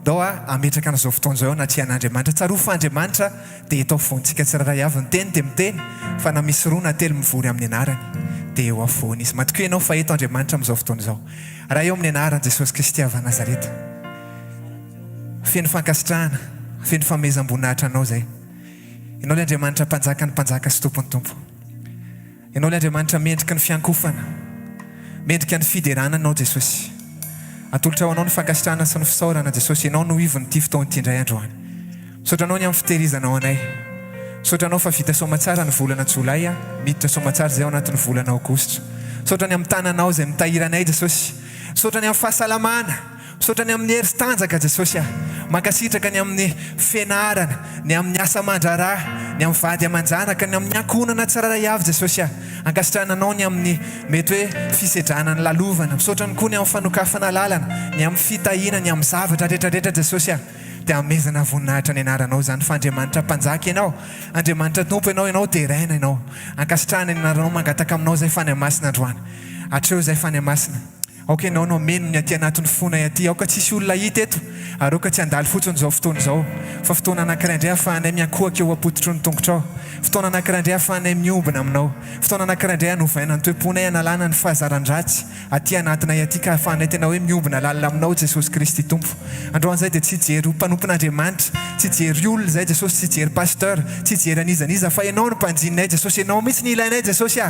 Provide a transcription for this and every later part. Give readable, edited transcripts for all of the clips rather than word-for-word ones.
dao ametraka an'izao fotoana zao anaty an'Andriamanitra. Tsaroa fa Andriamanitra dia etao foantsika tsiraray avy miteny dia miteny fa na misy roa na telo mivory amin'ny anarany dia eo afoana izy. Matokoa ianao fa eto Andriamanitra amin'izao fotoana izao. Raha eo amin'ny anaran'i Jesosy Kristy avy Nazareta, feno fankasitrahana, feno famezam-boninahitra anao zay. Ianao ilay Andriamanitra mpanjaka ny mpanjaka sy tompony tompo. Ianao ilay Andriamanitra mendrika ny fiankofana, mendrika ny fiderana anao Jesosy. Atolotra ho anao ny fankasitrahana sy ny fisaorana Jesosy. Ianao no ivony ity fotoana ity indray androany. Misaotra anao ny amin'ny fitehirizanao anay. Misaotra anao fa vita soamatsara ny volana Jolay, miditra soamatsara zay ao anatin'ny volana Aogositra. Misaotra ny amin'ny tananao izay mitahiry anay Jesosy. Misaotra ny amin'ny fahasalamana, misaotra ny amin'ny hery tanjaka Jesosy. Mankasitraka ny amin'ny fianarana, ny amin'ny asa aman-draharaha, ny amin'ny vady aman-janaka, ny amin'ny ankonana tsiraray avy Jesosy. Ankasitrahana ny amin'ny mety hoe fisedrana ny lalovana. Misaotra ny koa ny amin'ny fanokafana lalana, ny amin'ny fitahiana, ny amin'ny zavatra rehetrarehetra Jesosy. Dia amezana voninahitra ny anaranao zany fa Andriamanitra mpanjaka ianao, Andriamanitra tompo ianao dia raina ianao. Ankasitrahana ny anaranao mangataka aminao zay fany masina androany. Hatreo zay fany masina. Aoka ianao no meno ny aty anatin'ny fona aty. Aoka tsisy olona hita eto, ary aoka tsy handalo fotsiny zao fotoana zao. Fa fotoana anankiray indray ahafahanay miankohaka eo apototro ny tongotrao. Fotoana anankiray indray ahafahanay miombona aminao. Fotoana anankiray indray hanovaina ny toe-ponay, analana ny fahazaran-dratsy aty anatinay aty ka ahafahanay tena hoe miombona lalina aminao Jesosy Kristy tompo. Androany zay dia tsy jery mpanompon'Andriamanitra, tsy jery olona zay Jesosy, tsy jery pasteur, tsy jery anizaniza fa ianao no mpanjinay Jesosy. Ianao mitsy ny ilainay Jesosy.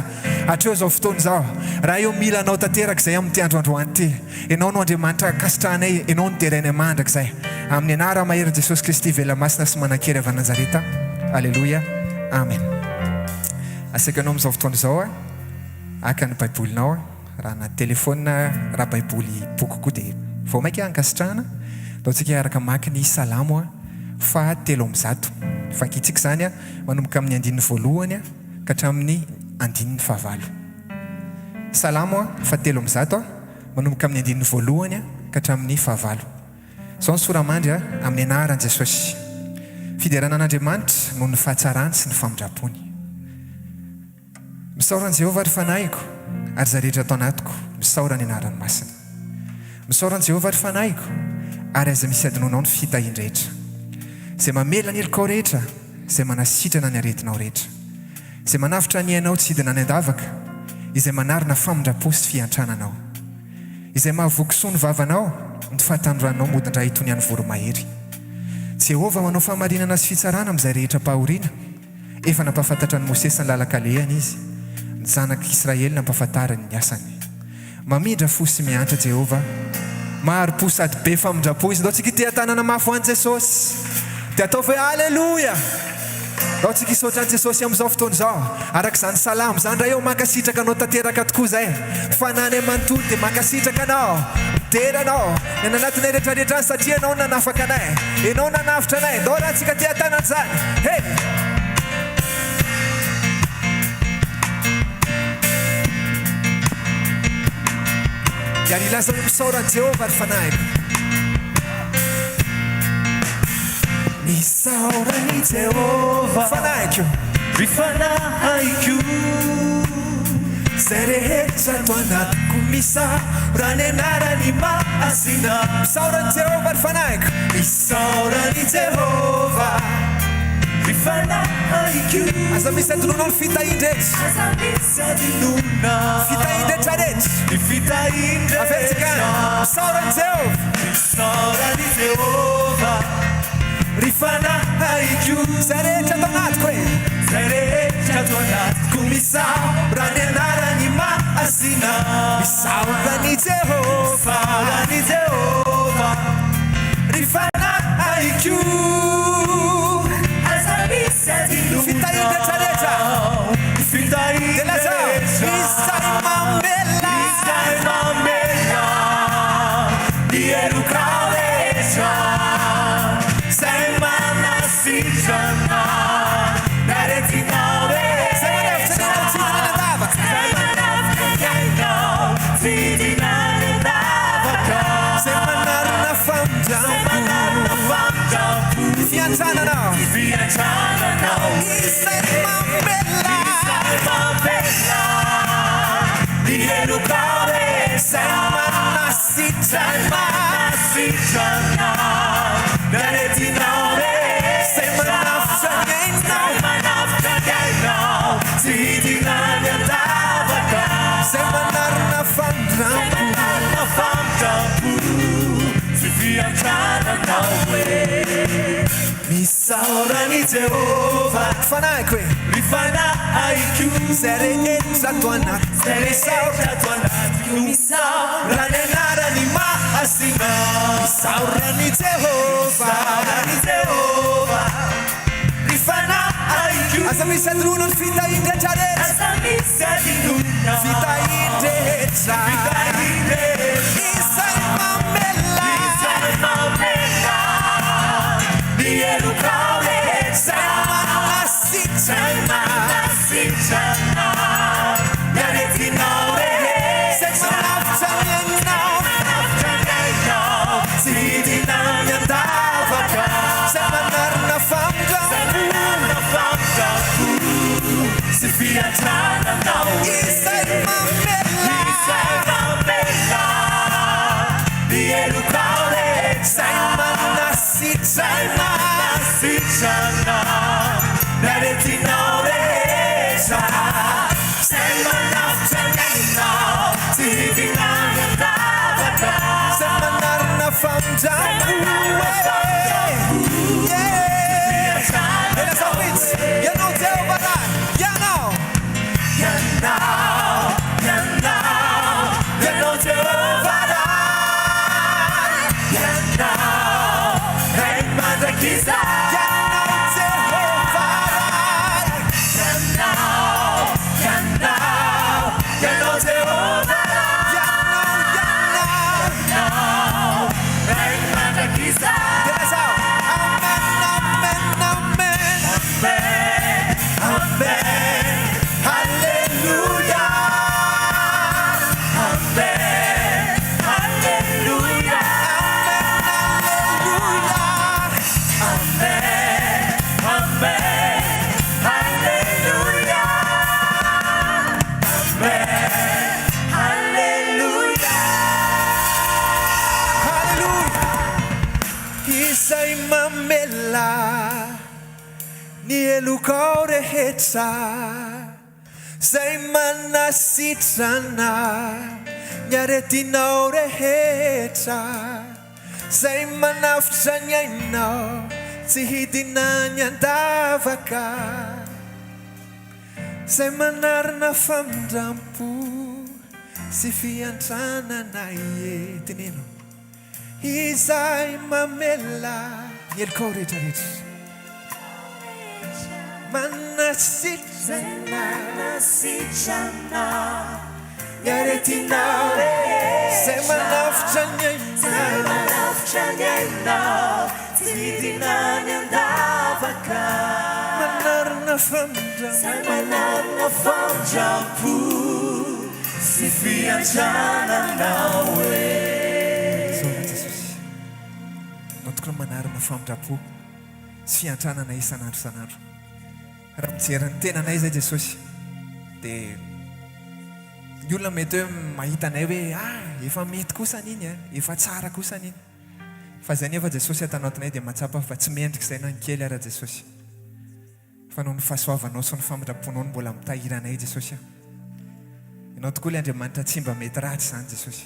Hatreo zao fotoana zao, raha eo mila anao tanteraka zay amin'ity androany ity. Ianao no Andriamanitra kasitrahanay, ianao no terainay mandrak zay. Amin'ny anara mahery Jesosy Kristy vela masina sy manan-kery avy Nazareta. Alleluia. Amen. Aseka anao amin'izao fotoana izao aka ny baibolinao, raha na telefona, raha baiboly boky koa dia vao maika ankasitrahana. Ataontsika hiaraka mamaky ny Salamo fa 300. Fankitsika zany manomboka amin'ny 15 ka hatramin'ny 19. Salamo fa 300 manomboka amin'ny 19 ka hatramin'ny 19. Zao ny soramandry amin'ny anaran'i Jesosy. Fiderana an'Andriamanitra noho ny fahatsarany sy ny famindrapony. Misaoran'i Jehovah ry fanahiko, ary zay rehetra atao anatiko misaora ny anarany masina. Misaoran'i Jehovah ry fanahiko, ary aza misy adinonao ny fitahian-drehetra. Zay mamela ny helikao rehetra, zay manasitrana ny aretinao rehetra. Zay manavitra ny ainao tsy hidina ny andavaka, izay manarina famindrapo sy fiantrananao. Izay mahavokisoa ny vavanao, ny fahatandroanao modindra itony any voromahery. Jehovah manao fahamarinana sy fitsarana amin'izay rehetra pahoriana. Efa nampafantatra ny Mosesy ny lalakaleany izy, ny zanak'Israely nampafantarany ny asany. Mamindra fo sy miantra Jehovah, maharo-po sady be famindrapo izy. Ndao tsika ity tanana mafy ho an'i Jesosy, dia atao hoe alleluia. Ndao tsika hisaotra an'i Jesosy amin'izao fotoana izao. Araka izany salamo zany raha eo mankasitraka anao tanteraka tokoa zay. Fanany manontolo dia mankasitraka anao, dera anao ny anatinay rehetrarehetra any satria ianao nanafaka anay, ianao nanavitra anay. Ndao raha tsika tia tanana zany. Hey! Dia ilaza hoe misaoran'i Jehovah ry fanahiko. Misaoran'i Jehovah fanahiko, ry fanahiko. Zay rehetra ato anatiko misaora ny anarany masina. Misaoran'i Jehovah ry fanahiko. Misaoran'i Jehovah ry fanahiko. Aza misy adinonao ny fitahian-drehetra, aza misy adinona fitahian-drehetra rehetra, ny fitahian-drehetra. Avetsika misaoran'i Jehovah, misaoran'i Jehovah ry fanahiko. Zay rehetra ato anatiko e, zay rehetra ato anatiko misaora ny anarany masina. Misaoran'i Jehovah, misaoran'i Jehovah ry fanahiko. Aza misy adinona fitahian-drehetra rehetra, fitahian-drehetra. Izay mamela, izay mamela ny helikao rehetra, zay manasitrana ny aretinao rehetra, zay manavaka ny ainao tsy hidina ny andavaka, zay manarina famindrapo, fiantrananao, fiantrananao. Izay mamela, izay mamela ny helikao rehetra, zay manasitrana fiantrananao hoe misaorany Jehova fanahiky hoe rifanahaiko zay rehetra ato anaty zay rehetra ato anatiko misaorany anarany mahasina misaorany Jehova Jehova rifanahaiko aza misy adronony fitahindretra rehetra aza misy adinona fitahindretra isay mamela mielokao rehetra manasitrana miaretinao rehetra manafitra manafitranyainao tsy hidina miandavaka zay manarina famdrako sy fiantrananao isay mamela mielokao rehetra zay manasitrana Sitrana miaretinao rehetra zay manafitranyainao tsy hidina miandavaka zay manarina famdrako ianao Jehova raha ianao Jehova raha ianao ray mandrakiza Nielukao rehetra zay manasitrana niaretinao rehetra zay manafitra ny ainao tsy hidina ny andavaka zay manarina famindrampo sy fiantranana teneno izay mamela nielukao rehetrarehetra manasitrana niaretinao zay manafitra ny ainao tsy hidina ny andavaka manarina famindrampo sy fiantrananao Zona Jesosy nao tokony manarina famindrampo sy fiantranana isan'andro isan'andro raha mijery ny tenanay zay Jesosy dia ny olona mety hoe mahita anay hoe efa mety kosa an'iny efa tsara kosa an'iny fa zay nefa Jesosy atanaotinay dia mahatsapa fa tsy mendrika izay na ny kely ara Jesosy fa noho ny fahasoavanao sy ny famindramponao no mbola mitahiranay Jesosy ianao tokoa ilay Andriamanitra tsy mba mety ratsy izany Jesosy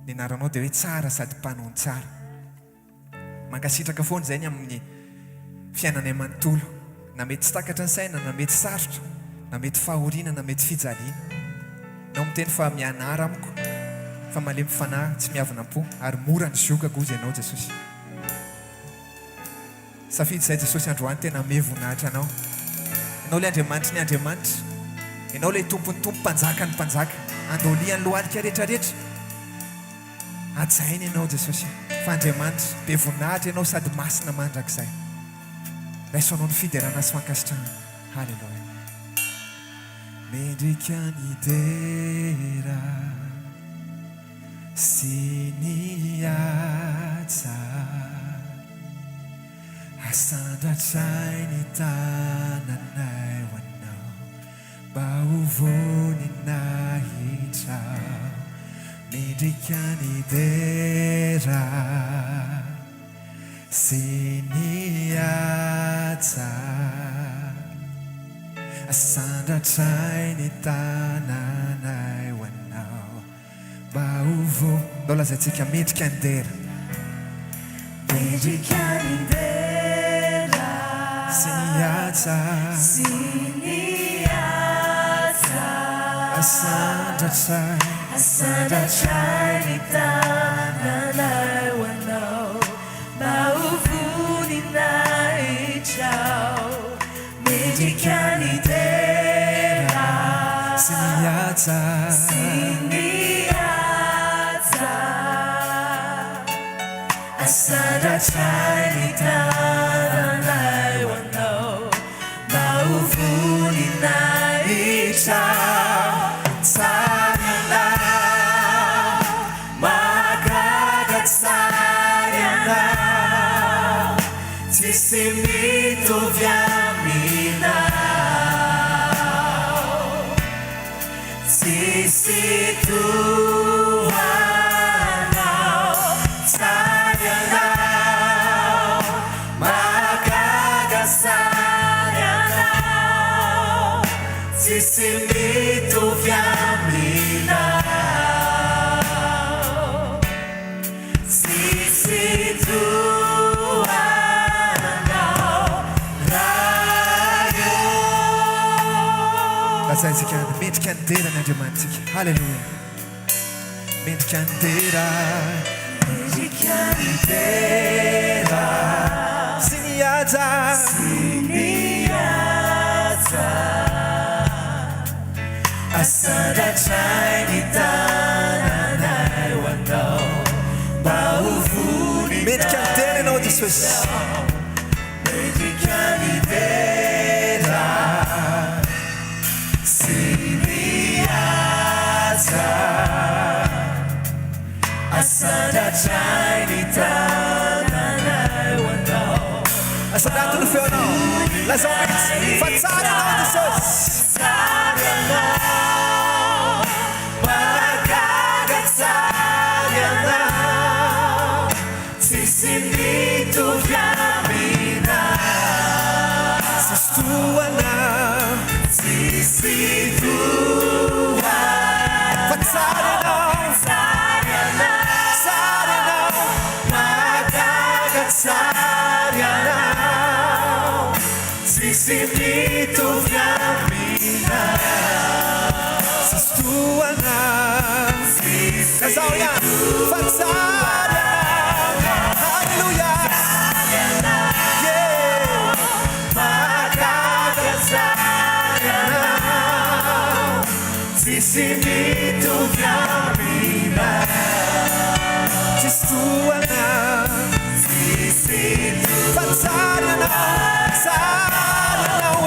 ny anaranao dia hoe tsara sady mpanao tsara mankasitraka foana izay ny amin'ny fiainanay manontolo na mety tsy takatra ny saina na mety sarotra na mety fahoriana na mety fijaliana nao miteny fa mianara amiko fa malemy fanahy tsy miavina-po ary mora ny ziokako ozy ianao Jesosy safidy izay Jesosy androany tena mevonahitra anao ianao ilay Andriamanitra ny Andriamanitra ianao ilay tompony tompo mpanjaka ny mpanjaka andolian'ny lohalika rehetrarehetra ajainy ianao Jesosy fa Andriamanitra be voninahitra ianao sady masina mandrakizay raisoanao ny fiderana sy fankasitrahana halleloia mendrika ny dera sy ny atsa asandratray ny tananay ho anao mba hovony nahitrao mendrika ny dera sy ny atsa asandratray ny tananay ho anao mba hovony ndao lazantsika mendrika ny dera Medicandera Siniaza Siniaza Asanda Chai Asanda Chai Tananai Wanao Mauvuni Nai Chao Medicandera Siniaza Siniaza Asanda Chai Tananai Wanao Mauvuni Nai Chao Sarana Magagat Sarana Tisimito Viamina Tisitu Sarana Magagat Sarana Tisimito Viamina Tisitu Lazaitsika mendrika ny tera ny Andriamanitsika. Halleluja. Mendrika ny tera Medicandera Siniaza Siniaza Asanda Chai Tananai Wanao Mauvuni mendrika ny tera ianao Jesosy. Medicandera Siniaza Asanda Chai Tananai Wanao Asadato no feonao. Lazao mihitsy fa tsara ianao Jesosy. Sarana Magagat Sarana Tisimito Viamina Sistuana Tisitu fa tsara ianao. Sarana Tsara ianao. Magagat Sarana Tisimito Viamina Sistuana Lazao yan fa tsara. Halleluja. Yeah. Magagat Sarana Tisimito Viamina Sistuana Tisitu fa tsara ianao. Tsara ianao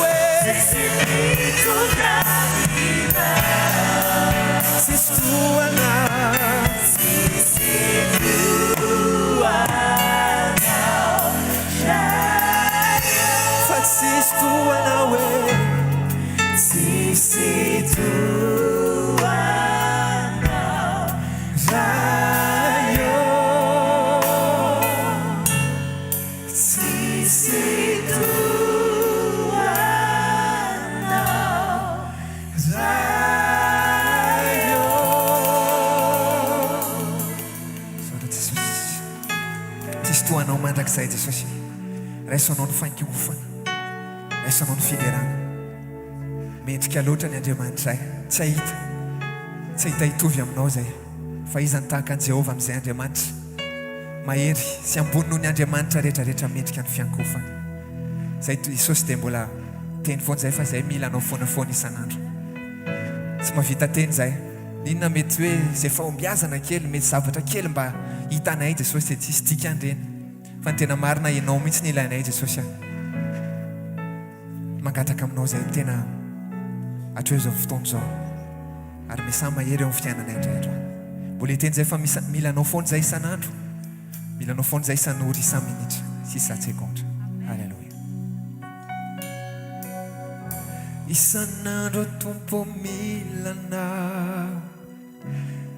eh. Tisimito Viamina Sistuana Tisitu fa sistuana eh. Tisitu Anao mandrakizay Jesosy. Raiso anao ny fankiofana. Raiso anao ny filerana. Mendrika loatra ny Andriamanitra tsy ahita. Tsy ahita hitovy aminao zay. Fa izy tahaka an'i Jehovah amin'izay Andriamanitra. Mahery sy ambony noho ny Andriamanitra rehetrarehetra mendrika ny fiankofana. Zay Jesosy dia mbola teny foana zay fa zay mila anao foana isan'andro. Tsy mahavita teny zay. Inona mety hoe zay fahombiazana kely, mety zavatra kely mba hitanay Jesosy dia tsisy dikandreny. Fa ny tena marina ianao mihitsy ny ilainay Jesosy. Mangataka aminao zay tena hatreo zao fotoana zao. Ary misy mahery eo amin'ny fiainanay rehetra. Mbola hiteny zay fa mila anao foana zay isan'andro. Mila anao foana zay isan'ora, isan-minitra, sy isan-tsekontra. Halleluja. Isan'andro Tompo mila anao.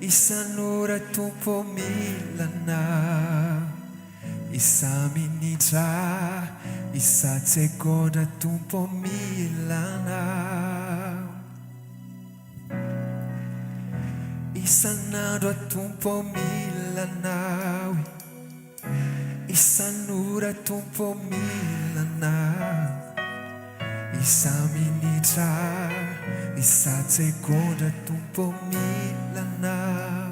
Isan'ora Tompo mila anao. Isa-minitra, isa-tsekontra Tompo mila anao. isan'andro atompo milanao isan'ora tompo milanao isa-minitra isa-segondra tompo milanao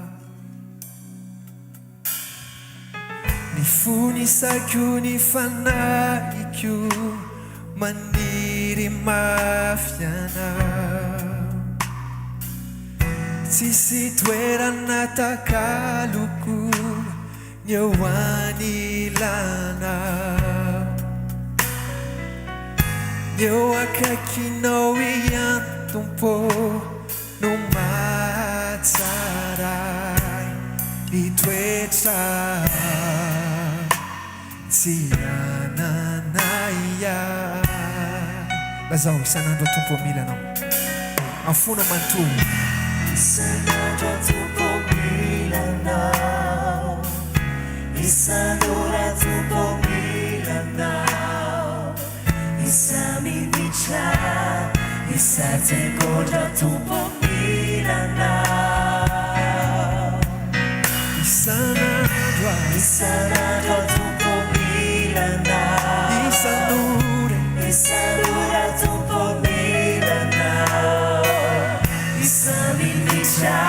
ny fonisako ny fanahiko maniry mafy anao tsisy toerana takaloko ny eo anilanao ny eo akaikinao iantompo no matsaray itoetra tsy ananaya lazao isan'andro tompo milanao afona manontolo isan'andro tompo milanao isan'ora tompo milanao isa-minitra isa-segondra tompo milanao isan'andro tompo milanao isan'ora tompo milanao isa-minitra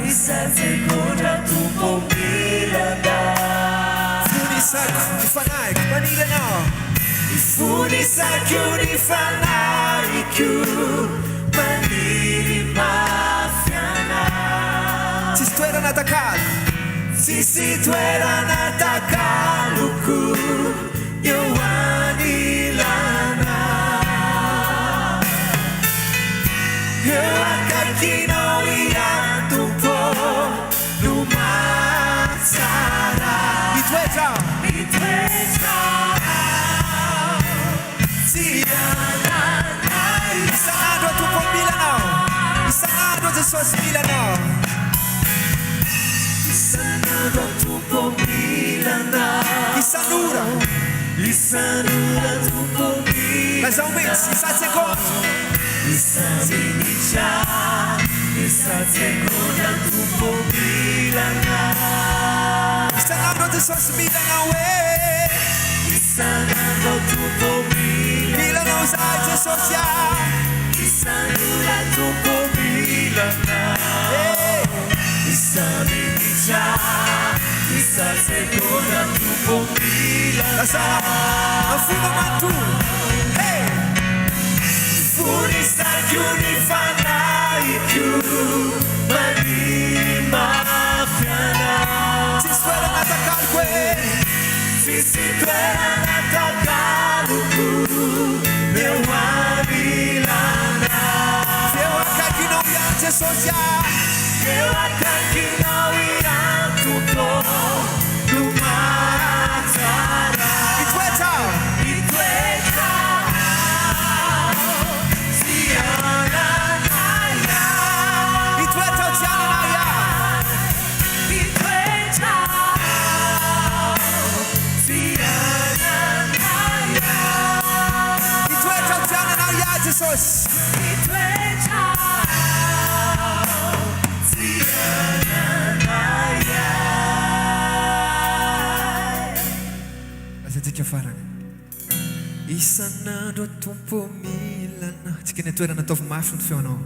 isa-segondra tompo milanao fonisako ny fanahiko maniry anao ifonisako ny fanahiko maniry mafy anao tsisy toerana takalo tsisy toerana takaloko eo anilanao eo akaikinao iantompo no matsara itoetra tsy ananay isan'andro atompo milanao isan'andro jesosy milanao isan'andro tompo milanao isan'ora tompo milanao lazao metsy isa-segondra isa-minitra isa-segondra tompo milanao isan'andro jesosy milanao isan'andro tompo milanao zahay jesosy isan'ora tompo milanao isa-minitra isa-segondra tompo milanao lazao afona manontolo fonisako ny fanahiko maniry mafy anao tsisy toerana takaloko tsisy toerana takaloko eo anilanao eo akaikinao iany jesosy eo akaikinao iantompo no matsara itoetra itoetra tsy ananaya itoetra tsy ananaya jesosy azatsika farany isan'andro tompo milana tsika ny toerana ataovy mafy ny feonao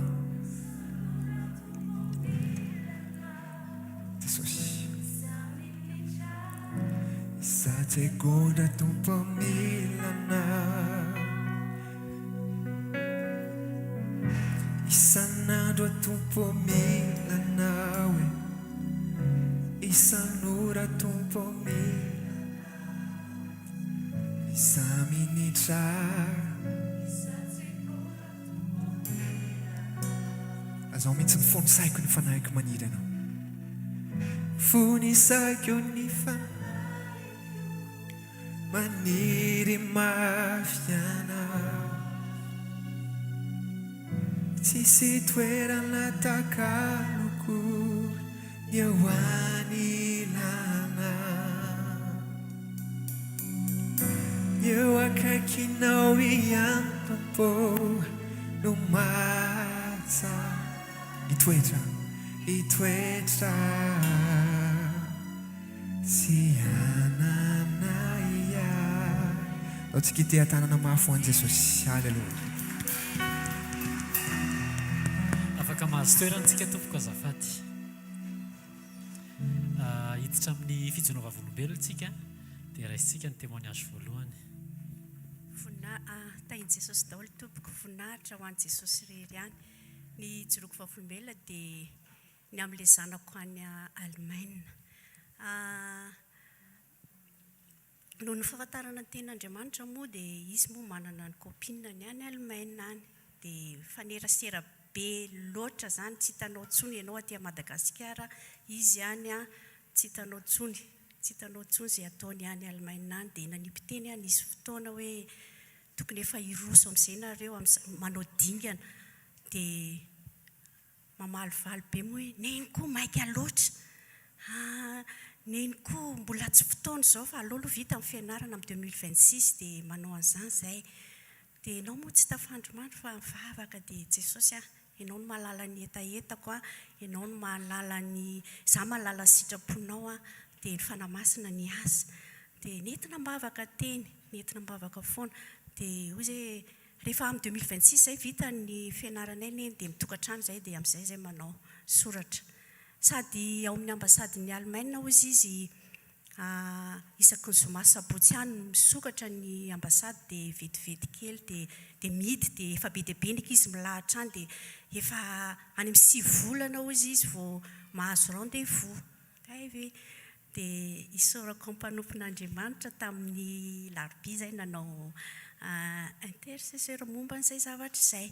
jesosy isa-segondra tompo milana isan'andro tompo milanao isan'ora tompo milana isa-minitra azao mihitsy ny fonisaiko ny fanahiko maniry anao fonisaiko ny maniry mafy anao tsisy toerana takaloko ny eo anilanao eo akaikinao iantompo no matsa itoetra itoetra sy anana ia aotsika ite tanana mafo an Jesosy. Alleluia. Afaka mahazo toerantsika tompoko azafady. Hiditra amin'ny fijonova volombelontsika dia raisitsika ny témoignage voalohany. Tahin Jesosy daholo tompoko, voninahitra ho an Jesosy irery ihany. Ny joroko vavolombelona dia ny amin'ilay zanako any Allemagne. Noho ny fahafantarana ny ten'Andriamanitra moa dia izy moa manana ny copine ny any Allemagne any. Dia fanerasera be loatra zany, tsy hitanao tsony ianao aty Madagasikara, izy any tsy hitanao tsony izay ataony any Allemagne any. Dia nanipiteny any izy fotoana hoe tokony efa hiroso amin'izay nareo manao dingana. Dia mamalivaly be moa hoe neny koa maika loatra, neny koa mbola tsy fotoana izao fa alolo vita amin'ny fianarana amin'ny 2026 dia manao an'izany izay. Dia ianao moa tsy tafandromandro fa mivavaka. Dia Jesosy ianao no mahalala ny etaetako, ianao no mahalala ny za mahalala ny sitraponao dia ny fanamasina ny asa. Dia nentina mbavaka teny, nentina mbavaka foana. Dia hoy izay rehefa amin'ny 2026 izay vita ny fianaranay neny dia mitokantrano izay dia amin'izay izay manao soratra. Sady ao amin'ny ambasadiny Allemagne hozy izy isaky ny zoma sabotsy ihany misokatra ny ambasady dia vetivety kely dia midy dia efa be dia be ny izy milahatra any dia efa any amin'ny 6 volana hozy izy vao mahazo rendez-vous. Dia isorako mpanompon'Andriamanitra tamin'ny larobia izay nanao intercesseur momba n'izay zavatra izay.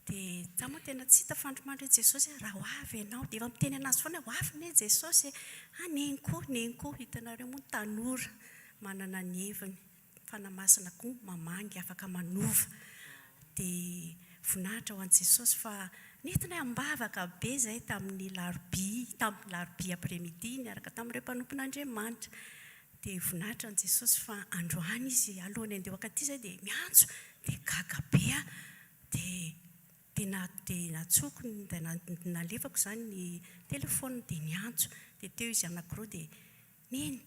Dia za moa tena tsy tafandromandro hoe Jesosy raha ho avy ianao dia efa miteny anazy foana ho avy ne Jesosy. Neny koa hitanareo moa tanora manana ny heviny, fanamasina koa mamangy afaka manova. Dia voninahitra ho an Jesosy fa nentina ambavaka be izay tamin'ny larobia après-midi niaraka tamin'ireo mpanompon'Andriamanitra. Dia voninahitra an Jesosy fa androany izy alohany andeha akaty izay dia miantso dia gaga be dia natsoko dia nalefako izany ny telefona dia niantso. Dia teo izy anankiroa dia neny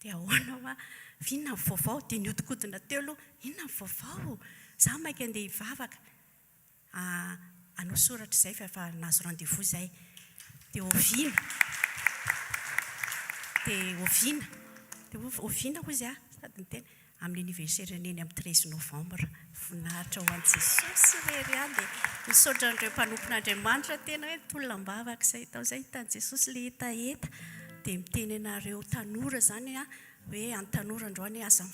dia ahoana inona ny vaovao. Dia niodikodina teo aloha, inona ny vaovao, za maika andeha hivavaka. Anao soratra izay fa efa nahazo rendez-vous izay. Dia oviana hoy izy sady ny tena amin'ny anniversaire neny amin'ny 13 novembre. Voninahitra ho an Jesosy irery ihany. Dia misaotra an'ireo mpanompon'Andriamanitra tena hoe tolona-mbavaka izay tao izay hitan'i Jesosy le etaeta. Dia miteny anareo tanora izany hoe any tanora androany aza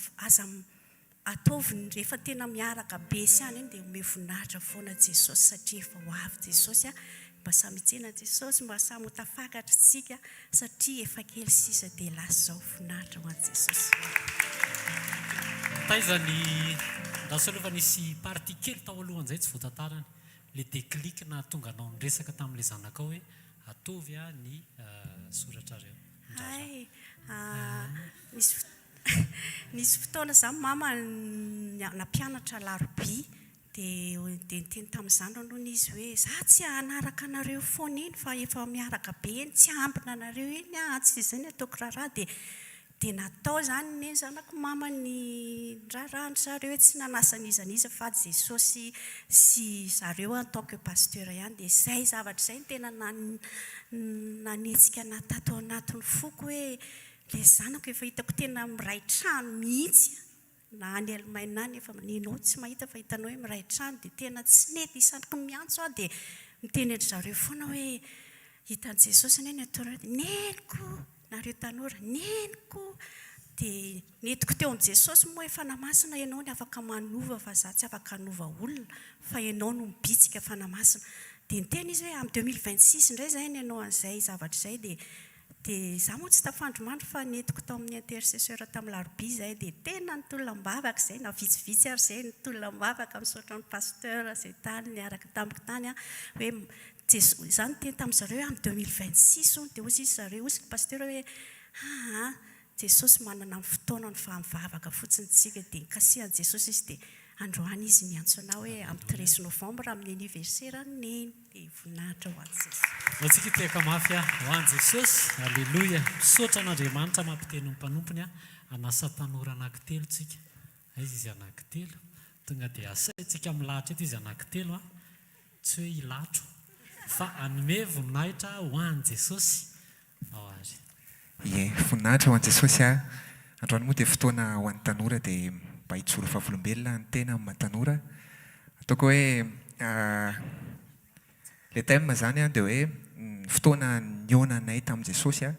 ataovy rehefa tena miaraka be sy any dia ome voninahitra foana Jesosy satria efa ho avy Jesosy. Mba samy hitsena Jesosy, mba samy ho tafakatra tsika satria efa kely sisa dia lasa izao. Voninahitra ho an Jesosy. Taiza ny ndasolova nisy parti kely tao alohan'izay tsy voatantarany le déclic na tonga anao niresaka tamin'ilay zanakao hoe atovy ny soratrareo. Nisy fotoana za mama nampianatra larobia dia niteny tamin'izany aloha izy hoe za tsy hanaraka anareo foana eny fa efa miaraka be eny, tsy ambina anareo eny tsy izay ny ataoko raharaha. Dia natao izany ny zanako mama ny raharaha zareo hoe tsy nanasaniza fa Jesosy sy zareo en tant que pasteur ihany. Dia izay zavatra izay tena nanetsika natato anatin'ny foko hoe ilay zanako efa hitako tena miray trano mihitsy na any Allemagne any. Efa nenao tsy mahita fa hitanao hoe miray trano. Dia tena tsy nety isaky miantso dia miteny endry zareo foana hoe hitan'i Jesosy neny ataonareo. Neniko nareo tanora, neniko. Dia netiko teo amin'i Jesosy moa hoe fanamasina ianao ny afaka manova fa za tsy afaka hanova olona fa ianao no mibitsika fanamasina. Dia niteny izy hoe amin'ny 2026 indray izay ianao an'izay zavatra izay. Dia za moa tsy tafandromandro fa netiko tao amin'ny intercesseur tamin'ny larobia izay. Dia tena nitolona-mbavaka izay na vitsivitsy ary izay nitolona-mbavaka misaotra ny pasteur izay tany niaraka tamiko tany hoe izany teny tamin'ny zareo amin'ny 2026. Dia hozy izy zareo hozy pasteur hoe Jesosy manana ny fotoana ny fahamivavaka fotsiny tsika. Dia nikasihan'i Jesosy izy dia androany izy miantso anao hoe amin'ny 13 novembre amin'ny anniversaire neny dia voninahitra ho azy Matsika teka mafy ho an'i Jesosy. Alleluia. Misaotra an'Andriamanitra mampiteny ny mpanompony anasa tanora anankitelo tsika. Izy anankitelo. Tonga dia asaitsika milahatra eto izy anankitelo tsy hoe hilatro fa anome voninahitra ho an'i Jesosy. Ao ary. Ie, voninahitra ho an'i Jesosy androany moa dia fotoana ho an'ny tanora dia mba hitsoro fahavolombelona ny tena amin'ny tanora. Ataoko hoe le thème zany dia hoe fotoana niona anay tamin'i Jesosy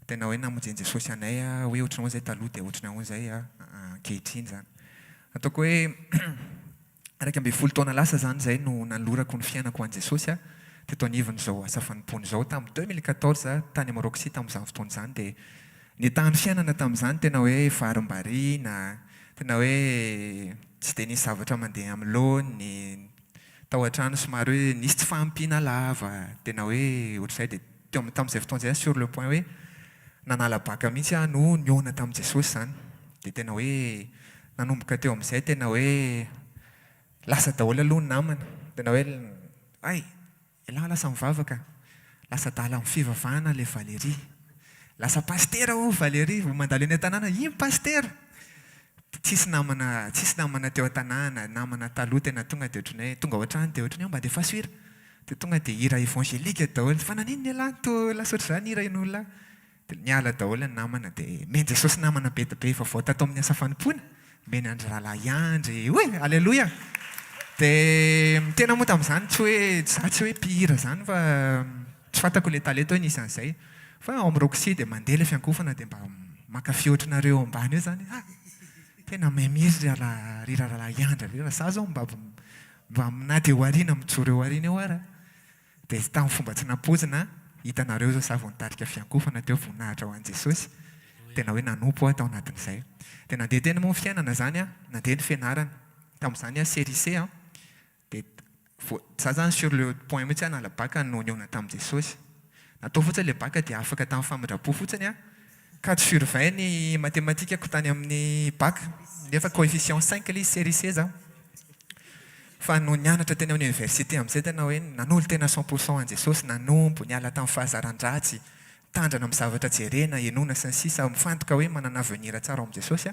tena hoe namonjeny Jesosy anay hoe ohatranao zay taloha dia ohatranao zay ankehitriny zany. Ataoko hoe 12 taona lasa zany zay no nanolorako ny fiainako an'i Jesosy teto anivony zao asa fanompony zao tamin'ny 2014 tany amin'ny Roxy tamin'izany fotoana zany dia ny tahan'ny fiainana tamin'izany tena hoe faharim-bariana, tena hoe tsy dia nisy zavatra mandeha amin'ny laony, tao an-trano somary hoe nisy tsy fahampiana lava, tena hoe ohatr'izay dia tamin'izay fotoana zay sur le point hoe nanala baka mihitsy no niona tamin'i Jesosy zany. Dia tena hoe nanomboka teo amin'izay tena hoe lasa daholo aloha ny namana, tena hoe ay ilahy lasa mivavaka, lasa dala amin'ny fivavahana le Valérie, lasa pastera Valérie, vao mandalo eny an-tanàna iny pastera. Tsisy namana teo an-tanàna, namana taloha tena tonga dia ohatrany hoe tonga ao an-trano dia ohatrany hoe mba dia fasoira dia tonga dia hira évangélika daholo, fa nanino ny alahy to lasa ohatr'izany hira in'olona. Dia niala daholo ny namana dia meny Jesosy namana be dia be fa vao tato amin'ny asa fanompoana meny andry rahalahy andry, oe alleluia. Dia tena moa tamin'izany tsy hoe za tsy hoe mpihira zany fa tsy fantako le talento hoe nisy an'izay fa ao amin'ny Roxy dia mandeha le fiankofana dia mba mankafy ohatranareo ambany eo zany tena memiry ry rahalahy andry ry za zao mba nady eo aoriana mijoro eo aoriana eo ara. Dia tamin'ny fomba tsy nampozina hitanareo zao za vao nitarika fiankofana teo voninahitra ho an'i Jesosy tena hoe nanompo tao anatin'izay. Dia nandeha tena moa ny fiainana zany nandeha ny fianarana tamin'izany série C dia za zany sur le point mihitsy nala baka no niona tamin'i Jesosy. Natao fotsiny le baka dia afaka tamin'ny famindrapo fotsiny 4 sur 20 ny matematikako tany amin'ny baka nefa coefficient 5 le série C za. Fa no nianatra teny amin'ny université amin'izay tena hoe nanolo tena 100% an'i Jesosy, nanompo niala tamin'ny fahazaran-dratsy, tandrana amin'ny zavatra jerena, enona sy ny sisa, mifantoka hoe manana avenir tsara ao amin'i Jesosy.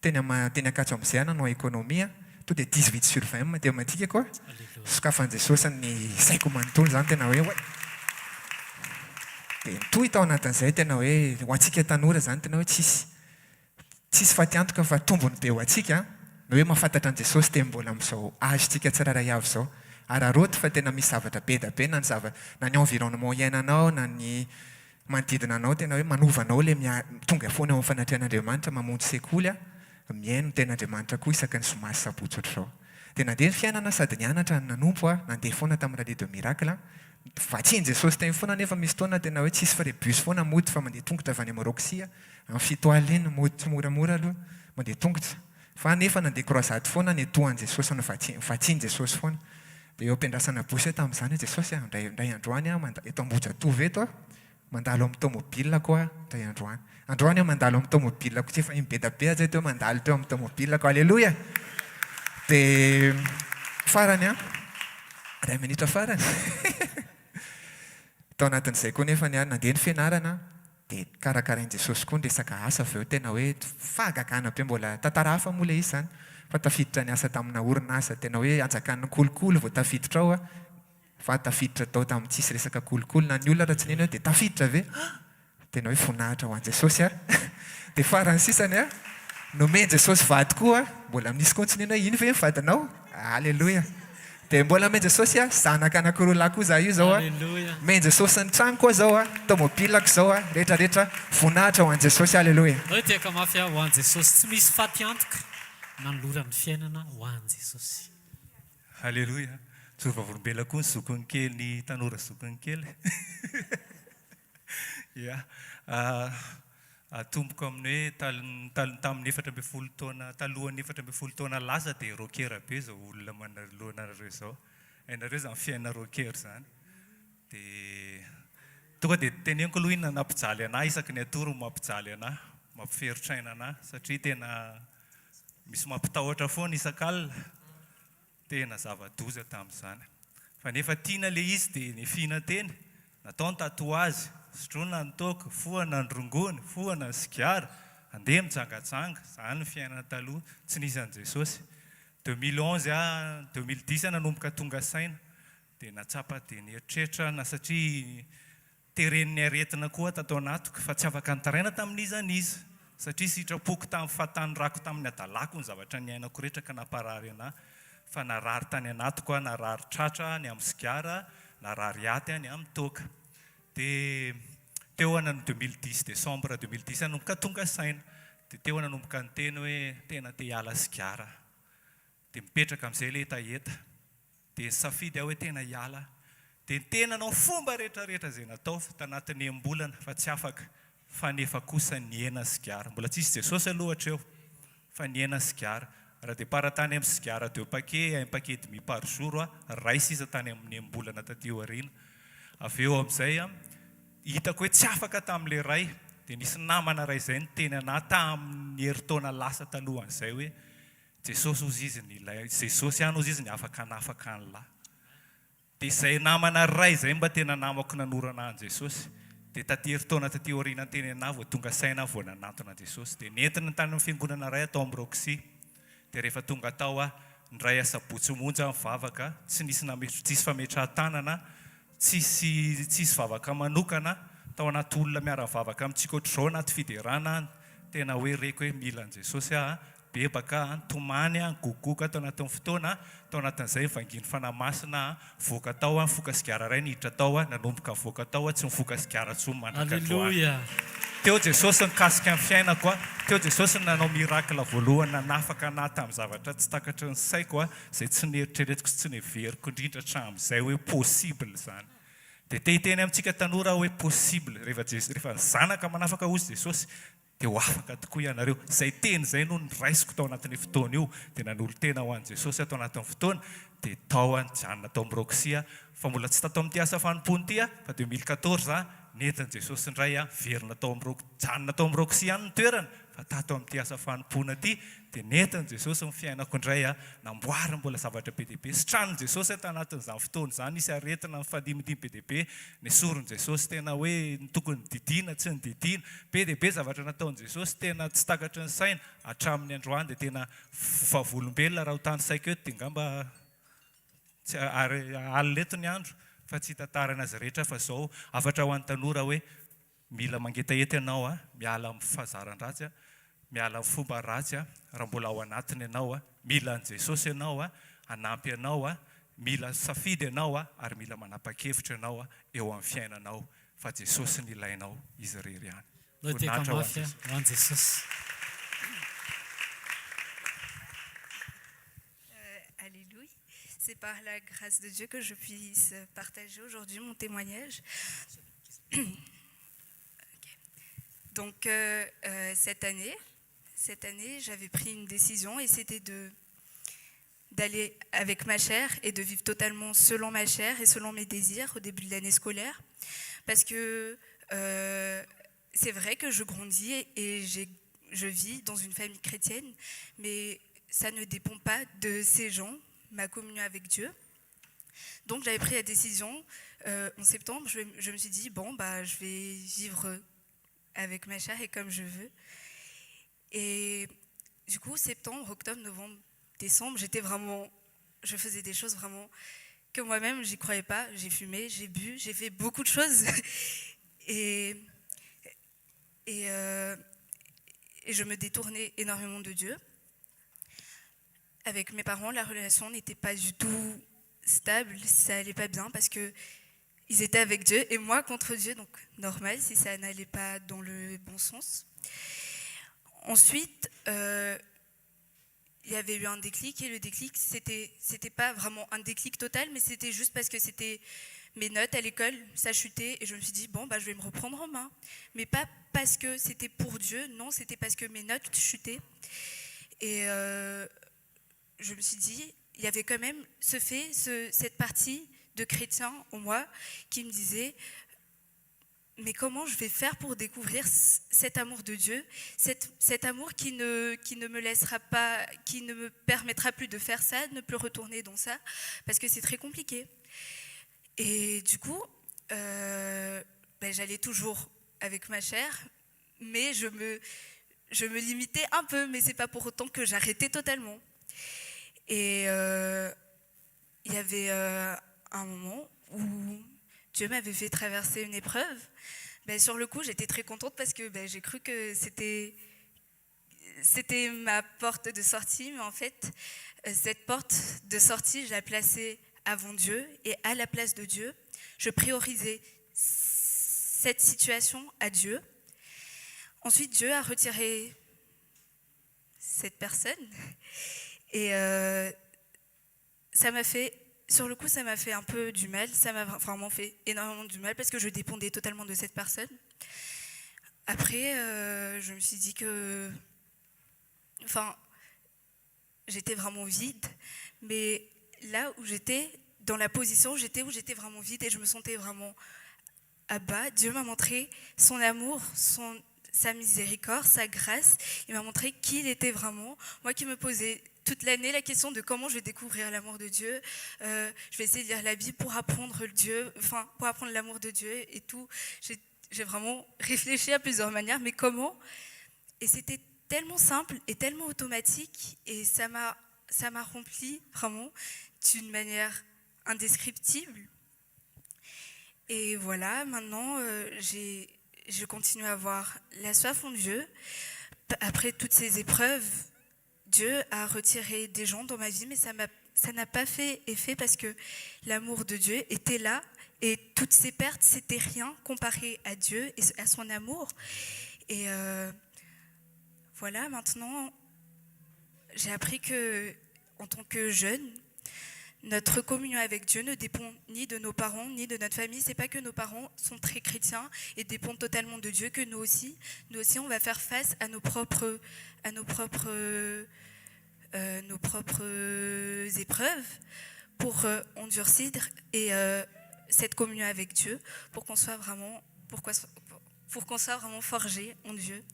Teny akatso amin'izay nanao économie to dia 18 sur 20 matematikako sokafan'i Jesosy ny saiko manontolo zany tena hoe dia toy tao anatin'izay tena hoe ho antsika tanora zany tena hoe tsisy fatiantoka fa tombony be ho antsika no hoe mahafantatra an'i Jesosy dia mbola amin'izao azotsika tsiraray avy zao. Araroty fa tena misy zavatra be da be na ny environnement iainanao na ny manodidina anao tena hoe manovanao le tonga foana eo amin'ny fanatrehan'Andriamanitra mamonjy sekoly miaino ten'Andriamanitra koa isaky ny zoma sy sabotsy ohatr'izao. Dia nandeha ny fiainana sady nianatra nanompo nandeha foana tamin'ny Rallye de Miracle vatsiany Jesosy teny foana nefa misy fotoana tena hoe tsisy frébus foana mody fa mandeha tongotra avy any amin'ny Roxy amin'ny fito alina iny mody tsy moramora aloha mandeha tongotra fa nefa nandeha croisade foana ny etoan'i Jesosy no vatsiany Jesosy foana. Dia eo am-piandrasana bosy tamin'izany Jesosy ndray androany eto Ambohijatovo eto mandalo amin'ny tomobile koa ndray androany. Androany mandalo amin'ny tomobile ko tsy efa be da be aza teo mandalo teo amin'ny tomobile ko alleluia. Dia farany ray minitra farany tao anatin'izay koa nefa nandeha ny fianarana dia karakarain'i Jesosy koa ny resaka asa avy eo tena hoe fahagagana be mbola tantara hafa moa le izy zany fa tafiditra ny asa tamina orinasa tena hoe anjakan'ny kolokolo vao tafiditra ao fa tafiditra tao tamin'ny tsisy resaka kolokolo na ny olona raha tsy neny dia tafiditra ve tena hoe voninahitra ho an'i Jesosy dia farany sisany nomeny Jesosy vady koa mbola misy koa tsy neny hoe iny ve mivadinao alleluia. Dia mbola meny Jesosy zanaka anankiroa koa za io zao meny Jesosy ny trano koa zao tomobilako zao rehetrarehetra voninahitra ho an'i Jesosy alleluia. Hoe teka mafy ho an'i Jesosy tsy misy faty antoka nanoloran'ny fiainana ho an'i Jesosy. Alleluia. Tsova volombela koa ny zokony kely ny tanora zokony kely. Atomboka amin'ny hoe tamin'ny 14 taona talohan'ny 14 taona lasa dia rockera be izao olona manoloanareo zao. Hainareo zany fiaina rocker zany. Dia tonga dia teneniko aloha iny nampijaly anahy isaky ny atoro mampijaly anahy, mampiferitra aina anahy satria tena misy mampitahotra foana isan-kalina. Tena zava-doza tamin'izany. Fa nefa tiana le izy dia nefina teny. Nataony tatoazy, sotroina ny toaka, foana ny rongony, foana ny sigara, andeha mijangajanga. Izany ny fiainana taloha, tsy nisy an'i Jesosy. 2011 2010 nanomboka tonga saina. Dia natsapa dia nieritreritra na satria tereniny aretina koa tatao anatiko fa tsy afaka nitaraina tamin'izan'iza. Satria sitrapoko tamin'ny fahatany rako tamin'ny adalako ny zavatra niainako rehetra ka namparary anahy. Fa narary tany anatiko aho, narary tratra ny amin'ny sigara, narary aty any amin'ny toaka. Dia teo ana ny 2010 décembre 2010 nanomboka tonga saina. Dia teo nanomboka ny teny hoe tena te hiala sigara. Dia mipetraka amin'izay le etaeta. Dia safidy aho hoe tena hiala. Dia tena nao fomba rehetrarehetra izay natao tanatin'ny embolana fa tsy afaka. Fa nefa kosa niena sigara. Mbola tsisy Jesosy aloha hatreo. Fa niena sigara. Raha dia paratany amin'ny sigara 2 paquets, 1 paquet demi par jour, ray sisa tany amin'ny embolana taty aoriana. Avy eo amin'izay hitako hoe tsy afaka tamin'ilay ray. Dia nisy namana ray izay niteny anahy tamin'ny herintaona lasa talohan'izay hoe Jesosy ozy izy Jesosy ihany ozy izy ny afaka hanafaka an'lahy. Dia izay namana ray izay mba tena namako nanorana an'i Jesosy. Dia taty herintaona taty aoriana teny anahy vao tonga saina vao nanantona Jesosy. Dia nentina tany amin'ny fiangonana ray atao amin'ny Roxy. Dia rehefa tonga tao ndray asabotsy monja mivavaka, tsy nisy fametrahan-tanana, tsisy vavaka manokana, tao anaty olona miara-mivavaka amintsika ohatr'izao anaty fiderana, tena hoe reko hoe mila an'i Jesosy bebaka, tomany, gogoka tao anatin'ny fotoana, tao anatin'izay vanginy fanamasina, voaka tao, mifoka sigara ray niditra tao, nanomboka voaka tao, tsy mifoka sigara tsony Alleluia. Teo Jesosy nikasika amin'ny fiainako, teo Jesosy nanao mirakla voalohany, nanafaka anahy tamin'ny zavatra tsy takatry ny saiko, izay tsy nieritreretiko sy tsy neveriko indrindra hatramin'izay hoe possible izany. Dia te hiteny amintsika tanora hoe possible, rehefa ny zanaka manafaka ozy Jesosy, dia ho afaka tokoa ianareo. Izay teny izay no niraisiko tao anatin'ny fotoana io, dia nanolo tena ho an'i Jesosy atao anatin'ny fotoana, dia tao janona tao amin'ny Roxy, fa mbola tsy tatao amin'ny asa fanompony ty, fa 2014 nentin'i Jesosy indray verina janona tao amin'ny Roxy ihany ny toerana, fa tato amin'ny asa fanompona ty, dia nentin'i Jesosy ny fiainako indray namboary mbola zavatra be dia be. Sitranin'i Jesosy tao anatin'izany fotoana izany, isy aretina mifandimbidimby be dia be, ny soron'i Jesosy tena hoe tokony didiana, tsy ny didiana, be dia be zavatra nataon'i Jesosy tena tsy takatry ny saina, hatramin'ny androany dia tena vavolombelona raha ho tany saiko eto, dia ngamba aleto ny andro. Fa tsy tantarana azy rehetra fa zao afatra ho an'ny tanora hoe mila mangetahety ianao miala amin'ny fahazaran-dratsy, miala amin'ny fomba ratsy raha mbola ao anatiny ianao, mila an'i Jesosy ianao, hanampy ianao, mila safidy ianao ary mila manapa-kevitra ianao eo amin'ny fiainanao fa Jesosy ny ilainao izy rery ihany. Voninahitra ho an'i Jesosy. Alléluia. C'est par la grâce de Dieu que je puisse partager aujourd'hui mon témoignage. Okay. Donc, cette année, j'avais pris une décision et c'était d'aller avec ma chair et de vivre totalement selon ma chair et selon mes désirs au début de l'année scolaire. Parce que c'est vrai que je grandis et je vis dans une famille chrétienne, mais ça ne dépend pas de ces gens, ma communion avec Dieu. Donc j'avais pris la décision en septembre, je me suis dit, bon, je vais vivre avec ma chair et comme je veux. Et du coup, septembre, octobre, novembre, décembre, je faisais des choses vraiment que moi-même, j'y croyais pas. J'ai fumé, j'ai bu, j'ai fait beaucoup de choses. Et je me détournais énormément de Dieu. Avec mes parents, la relation n'était pas du tout stable, ça allait pas bien parce que ils étaient avec Dieu et moi contre Dieu, donc normal si ça n'allait pas dans le bon sens. Ensuite, il y avait eu un déclic et le déclic, c'était pas vraiment un déclic total, mais c'était juste parce que c'était mes notes à l'école, ça chutait et je me suis dit, bon, je vais me reprendre en main. Mais pas parce que c'était pour Dieu, non, c'était parce que mes notes chutaient. Et je me suis dit, il y avait quand même cette partie de chrétien en moi qui me disait, mais comment je vais faire pour découvrir cet amour de Dieu, cet amour qui ne me laissera pas, qui ne me permettra plus de faire ça, de ne plus retourner dans ça, parce que c'est très compliqué. Et du coup, j'allais toujours avec ma chère, mais je me limitais un peu, mais c'est pas pour autant que j'arrêtais totalement. Et il y avait un moment où Dieu m'avait fait traverser une épreuve. Sur le coup, j'étais très contente parce que j'ai cru que c'était ma porte de sortie, mais en fait, cette porte de sortie, je la plaçais avant Dieu, et à la place de Dieu, je priorisais cette situation à Dieu. Ensuite, Dieu a retiré cette personne, et ça m'a fait, sur le coup, ça m'a fait un peu du mal, ça m'a vraiment fait énormément du mal parce que je dépendais totalement de cette personne. Après, je me suis dit que, j'étais vraiment vide, mais là où j'étais, dans la position où j'étais vraiment vide et je me sentais vraiment à bas, Dieu m'a montré son amour, sa miséricorde, sa grâce. Il m'a montré qui il était vraiment. Moi qui me posais toute l'année la question de comment je vais découvrir l'amour de Dieu. Je vais essayer de lire la Bible pour apprendre pour apprendre l'amour de Dieu et tout. J'ai vraiment réfléchi à plusieurs manières, mais comment? Et c'était tellement simple et tellement automatique, et ça m'a rempli vraiment d'une manière indescriptible. Et voilà, maintenant, je continue à avoir la soif en Dieu. Après toutes ces épreuves, Dieu a retiré des gens dans ma vie, mais ça n'a pas fait effet parce que l'amour de Dieu était là, et toutes ces pertes, c'était rien comparé à Dieu et à son amour. Et voilà, maintenant, j'ai appris que, en tant que jeune, notre communion avec Dieu ne dépend ni de nos parents, ni de notre famille. C'est pas que nos parents sont très chrétiens et dépendent totalement de Dieu que nous aussi, on va faire face à nos propres épreuves pour endurcir et cette communion avec Dieu, pour qu'on soit vraiment forgé en Dieu.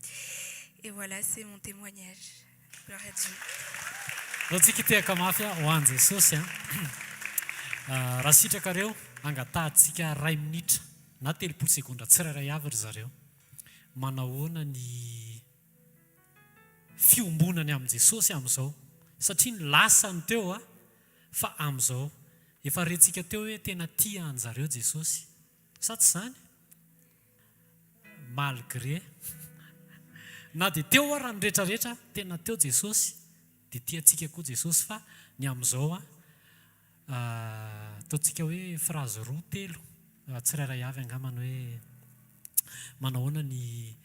Et voilà, c'est mon témoignage. Gloire à Dieu. Tsika mafia ho an'i Jesosy raha sitrakareo angatantsika 2 minitra na 3 sekondra tsirairay avy ry zareo manahoana ny fiombonany amin'i Jesosy amin'izao, satria ny lasany teo fa amin'izao efa rentsika teo hoe tena tia an'zareo Jesosy, sa tsy zany? Malgré na dia teo raha ny rehetrarehetra tena teo Jesosy, dia tiantsika koa Jesosy, fa ny amin'izao ataontsika hoe phrase 2-3 tsirairay avy angamany hoe manahoana ny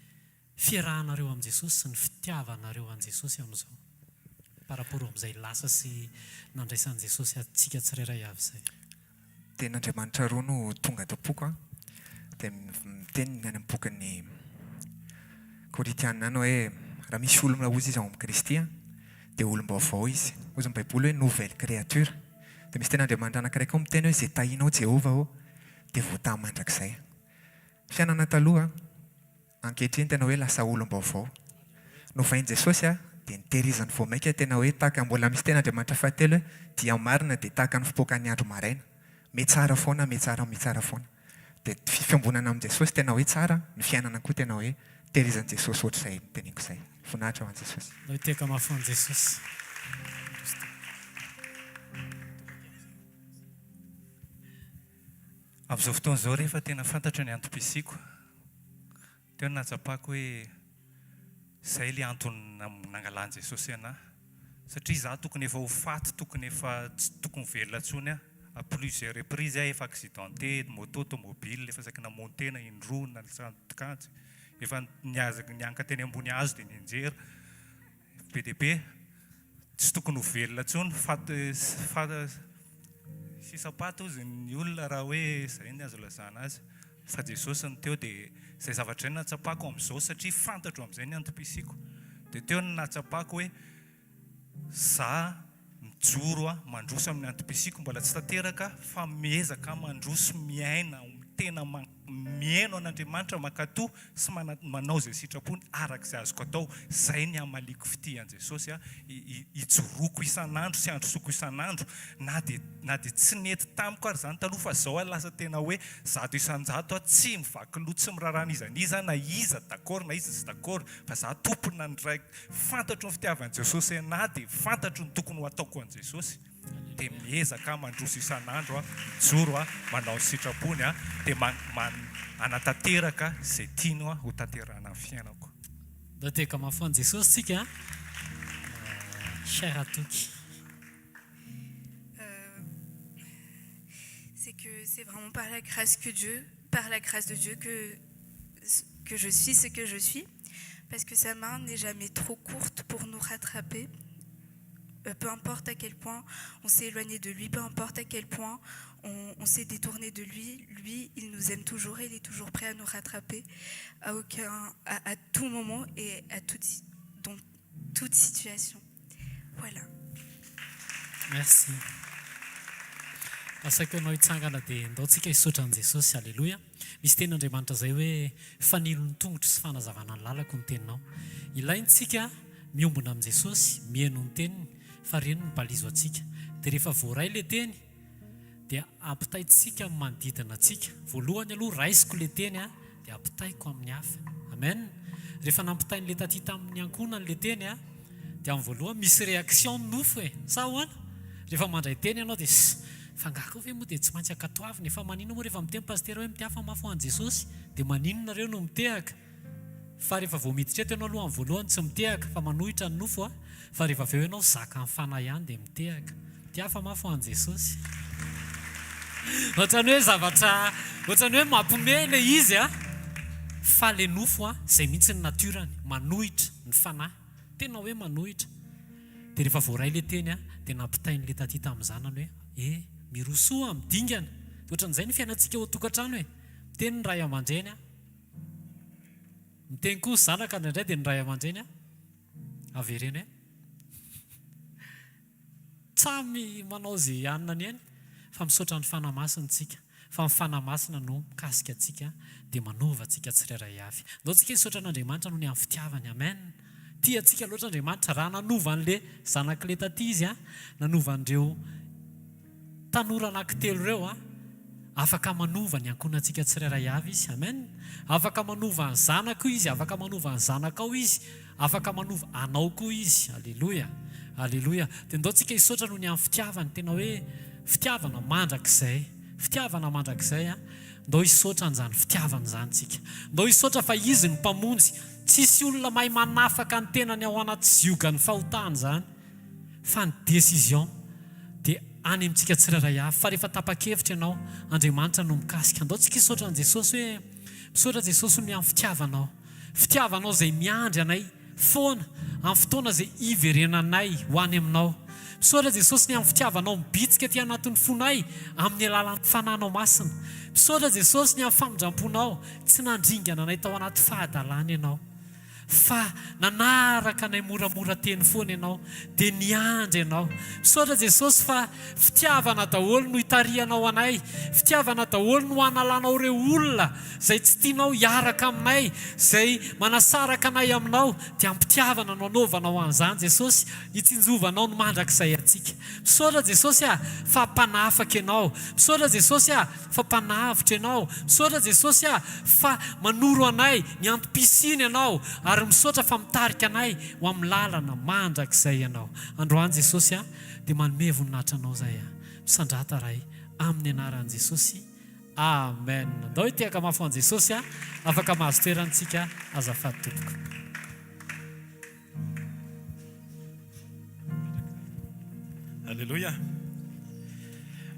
fiarahanareo amin'i Jesosy sy ny fitiavanareo an'i Jesosy amin'izao par rapport amin'izay lasa sy nandraisan'i Jesosy atsika tsirairay avy izay. Ten'Andriamanitra roa no tonga tapoka dia miteny any amin'ny bokin'ny Korintiana any hoe raha misy olona ozy izy ao amin'ny Kristy dia olom-baovao izy. Ozy ny Baiboly hoe nouvelle créature. Dia misy ten'Andriamanitra anankiray koa miteny hoe izay tahinao Jehovah dia voataha mandrakizay. Fiainana taloha ankehitriny tena hoe lasa olom-baovao. Novain'i Jesosy dia nitehirizany vao maika tena hoe tahaka mbola misy ten'Andriamanitra fahatelo hoe dia marina dia tahaka ny fipoakan'ny andro maraina. Metsara foana, metsara foana. Dia fiambonana amin'i Jesosy tena hoe tsara, ny fiainana koa tena hoe tehirizan'i Jesosy ohatr'izay teneniko izay. Voninahitra ho an'i Jesosy. Teka mafy an'i Jesosy. Amin'izao fotoana izao rehefa tena fantatra ny antom-pisiako, teo natsapako hoe izay ilay antony nangalan'i Jesosy anahy. Satria izaho tokony efa ho faty, tokony efa tsy tokony velona intsony à plusieurs reprises efa accidenté, moto, automobile, efa saky namontena indroana santikajy, efa nianka teny ambony hazo dia nianjera be dia be, tsy tokony ho velona intsony, sisapato izy ny olona raha hoe izay ny azo lazana azy. Fa Jesosy ny teo dia izay zavatra izay natsapako amin'izao satria fantatro amin'izay ny antom-pisiako. Dia teo ny natsapako hoe za mijoro mandroso amin'ny antom-pisiako, mbola tsy tanteraka fa miezaka mandroso miaina tena mihaino an'Andriamanitra mankatoa sy manao izay sitrapony arak'izay azoko atao. Zay ny amaliko fitian Jesosy ijoroako isan'andro sy androsoko isan'andro na dia tsy nety tamiko ary zany taloha fa zao lasa tena hoe 100 isan-jato tsy mivaky loha tsy mirarana izaniza na iza d'accord na iza tsy d'accord fa za tompona ny raiky fantatro ny fitiavan'i Jesosy anahy dia fantatro ny tokony ho ataoko an' Jesosy. Dia miezaka mandroso isan'andro mijoro manao sitrapony dia anatanteraka izay tiano ho tanterahana amin'ny fiainako. Da teka mafoan Jesosy tsika cher atoky. C'est que c'est vraiment par la grâce de Dieu que je suis ce que je suis, parce que sa main n'est jamais trop courte pour nous rattraper. Peu importe à quel point on s'est éloigné de lui, peu importe à quel point on s'est détourné de lui, il nous aime toujours et il est toujours prêt à nous rattraper à tout moment et dans toute situation. Voilà. Merci. Asaiko anao hitsangana dia ndaontsika hisaotra an' Jesosy. Alleloia. Misy tenin'Andriamanitra zay hoe fanilon'ny tongotry sy fanazavana ny lalako ny teninao. Ilaintsika miombona amin'i Jesosy, mihaino ny teniny, fa reny ny balizo atsika. Dia rehefa voaray ilay teny dia ampitaitsika amin'ny manodidina atsika. Voalohany aloha raisiko ilay teny dia ampitaiko amin'ny hafa. Amen. Rehefa nampitain'ilay taty tamin'ny ankonany ilay teny dia amin'ny voalohany misy réaction ny nofo sa hoana. Rehefa mandray teny ianao dia fangako ve moa dia tsy maintsy akatoavina. Efa maninona moa rehefa miteny pastera hoe mitiafa mafy ho an'i Jesosy dia maninona reo no mitehaka. Fa rehefa vao miditra eto ianao aloha amin'ny voalohany tsy mitehaka fa manohitra ny nofo fa rehefa avy eo ianao zaka amin'ny fanahy ihany dia mitehaka. Mitiafa mafy ho an'i Jesosy. Ohatrany hoe zavatra, ohatrany hoe mampiomehy ilay izy fa ilay nofo izay mihitsy ny naturany manohitra ny fanahy. Tena hoe manohitra. Dia rehefa voaray ilay teny dia nampitain'ilay taty tamin'ny zanany hoe mirosoa midingana. Ohatran'izay ny fiainantsika ao an-tokantrano miteny ny ray aman-dreny miteny koa ny zanaka indraindray dia ny ray aman-dreny avereny tsamy manao izay anina ny fa misaotra ny fanahy masina tsika. Fa ny fanahy masina no mikasika antsika dia manova antsika tsirairay avy. Ndaontsika hisaotra an'Andriamanitra noho ny amin'ny fitiavany. Amen. Tia antsika loatra Andriamanitra raha nanova an'ilay zanak'ilay taty izy nanova an'ireo tanora anankitelo ireo afaka manova ny ankonantsika tsirairay avy izy. Amen. Afaka manova ny zanako izy, afaka manova ny zanakao izy, afaka manova anao koa izy. Alleluia. Alleluia. Dia ndaontsika hisaotra noho ny amin'ny fitiavany. Tena hoe fitiavana mandrakizay. Fitiavana mandrakizay ndao hisaotra an'izany fitiavana izany tsika. Ndao hisaotra fa izy ny mpamonjy. Tsisy olona mahay manafaka ny tenany ao anaty zioga ny fahotany izany. Fa ny décision dia any amintsika tsirairay avy. Fa rehefa tapa-kevitra ianao Andriamanitra no mikasika. Ndaontsika hisaotra an' Jesosy hoe misaotra Jesosy ny amin'ny fitiavanao. Fitiavanao izay miandry anay foana amin'ny fotoana izay iverenanay ho any aminao. Misaotra Jesosy ny amin'ny fitiavanao mibitsika aty anatin'ny fonay amin'ny alalan'ny fananao masina. Misaotra Jesosy ny amin'ny famindramponao tsy nandringana anay tao anaty fahadalana ianao fa nanaraka anay moramora teny foana ianao dia niandry ianao. Misaotra Jesosy fa fitiavana daholo no hitarihanao anay, fitiavana daholo no hanalanao ireo olona izay tsy tianao hiaraka aminay, izay manasaraka anay aminao, dia ampitiavana no anaovanao an'izany Jesosy, hitsinjovanao no mandrakizay antsika. Misaotra Jesosy fa mpanafaka ianao. Misaotra Jesosy fa mpanavitra ianao. Misaotra Jesosy fa manoro anay ny antom-pisiny ianao ary misaotra fa mitarika anay ho amin'ny lalana mandrakizay ianao. Androany Jesosy dia manome voninahitra anao zay misandrata ray amin'ny anaran'i Jesosy. Amen. Ndao hitehaka mafy an'i Jesosy afaka mahazo toerantsika azafady tompoko. Alleluia.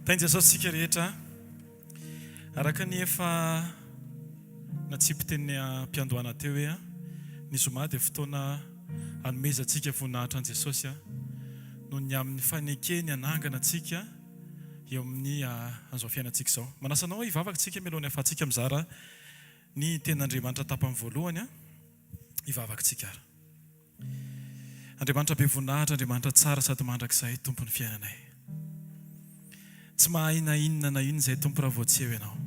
Tainy Jesosy tsika rehetra araka ny efa natsipy teny mpiandohana teo hoe ny zoma dia fotoana hanomezantsika voninahitra an' Jesosy noho ny amin'ny fanekeny anangana antsika eo amin'ny an'izao fiainantsika izao. Manasanao hivavaka tsika mialohan'ny ahafahantsika mizara ny ten'Andriamanitra tapany voalohany hivavaka tsika ary. Andriamanitra be voninahitra, Andriamanitra tsara sady mandrakizay tompon'ny fiainanay. Tsy mahay na inona izay tompo raha vao tsy eo ianao.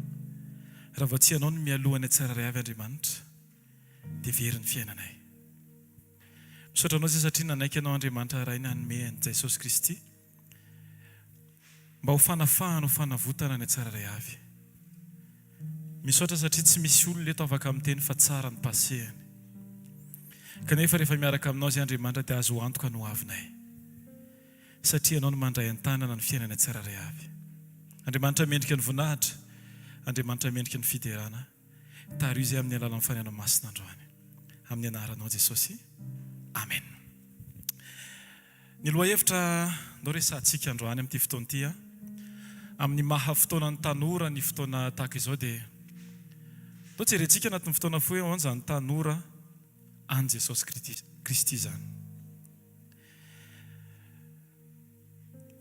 raha vao tsy ianao no mialohany tsiraray avy Andriamanitra dia very ny fiainanay. Misaotra anao zay satria nanaiky ianao Andriamanitra ray ny hanome an'i Jesosy Kristy mba ho fanafahana ho fanavotana ny tsiraray avy. Misaotra satria tsy misy olona eto afaka miteny fa tsara ny pasehany. Kanefa rehefa miaraka aminao zay Andriamanitra dia azo antoka no avinay. Satria ianao no mandray an-tanana ny fiainana tsiraray avy. Andriamanitra mendrika ny voninahitra, Andriamanitra mendrika ny fiderana. Taro izay amin'ny alalan'ny fanenao masina androany. Amin'ny anaranao Jesosy. Amen. Ny lohahevitra ndao resantsika androany amin'ity fotoana ity amin'ny maha fotoanan'ny tanora ny fotoana tahaka izao dia ndao jerentsika anatin'ny fotoana fohy ao zany tanora an Jesosy Kristy zany.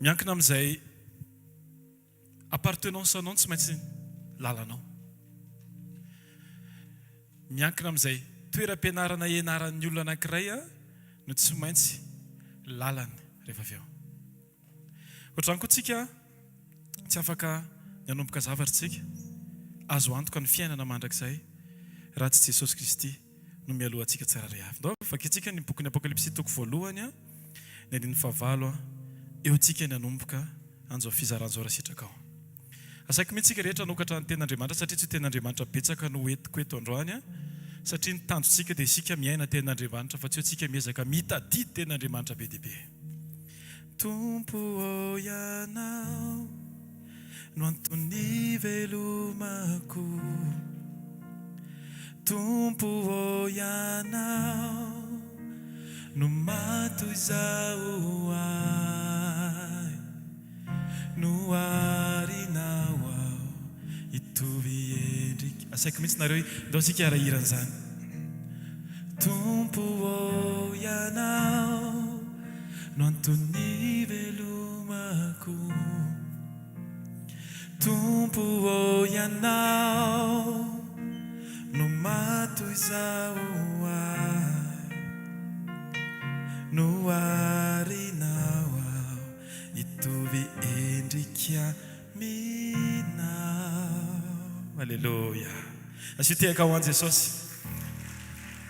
Miankina amin'izay appartenance anao tsy maintsy lalanao. Miankina amin'izay toeram-pianarana ianaran'ny olona anankiray no tsy maintsy lalany rehefa avy eo. Ohatrany koa tsika tsy afaka nanomboka zavaritsika azo antoka ny fiainana mandrakizay raha tsy Jesosy Kristy no mialohantsika tsiraray avy. Ndao vakitsika ny bokin'ny Apokalipsy toko voalohany ny andininy fahavalo eo tsika ny anomboka anjao fizaranjao raha sitraka ao. Asaiko mihitsika rehetra hanokatra ny ten'Andriamanitra satria tsy ten'Andriamanitra betsaka no entiko eto androany satria ny tanjontsika dia isika miaina ten'Andriamanitra fa tsy tsika miezaka mitadidy ten'Andriamanitra be dia be. Tompo ao ianao no antony velomako, Tompo ao ianao no mato izao ahy, no arinao ao itovy endrika. Asaiko mihitsy nareo ndao sika arahiran'izany. Tompo ao ianao no antony velomako, Tompo ao ianao no mato izao ahy, no arinao ao itovy endrika minao. Alleluia. Asitehaka ho an'i Jesosy.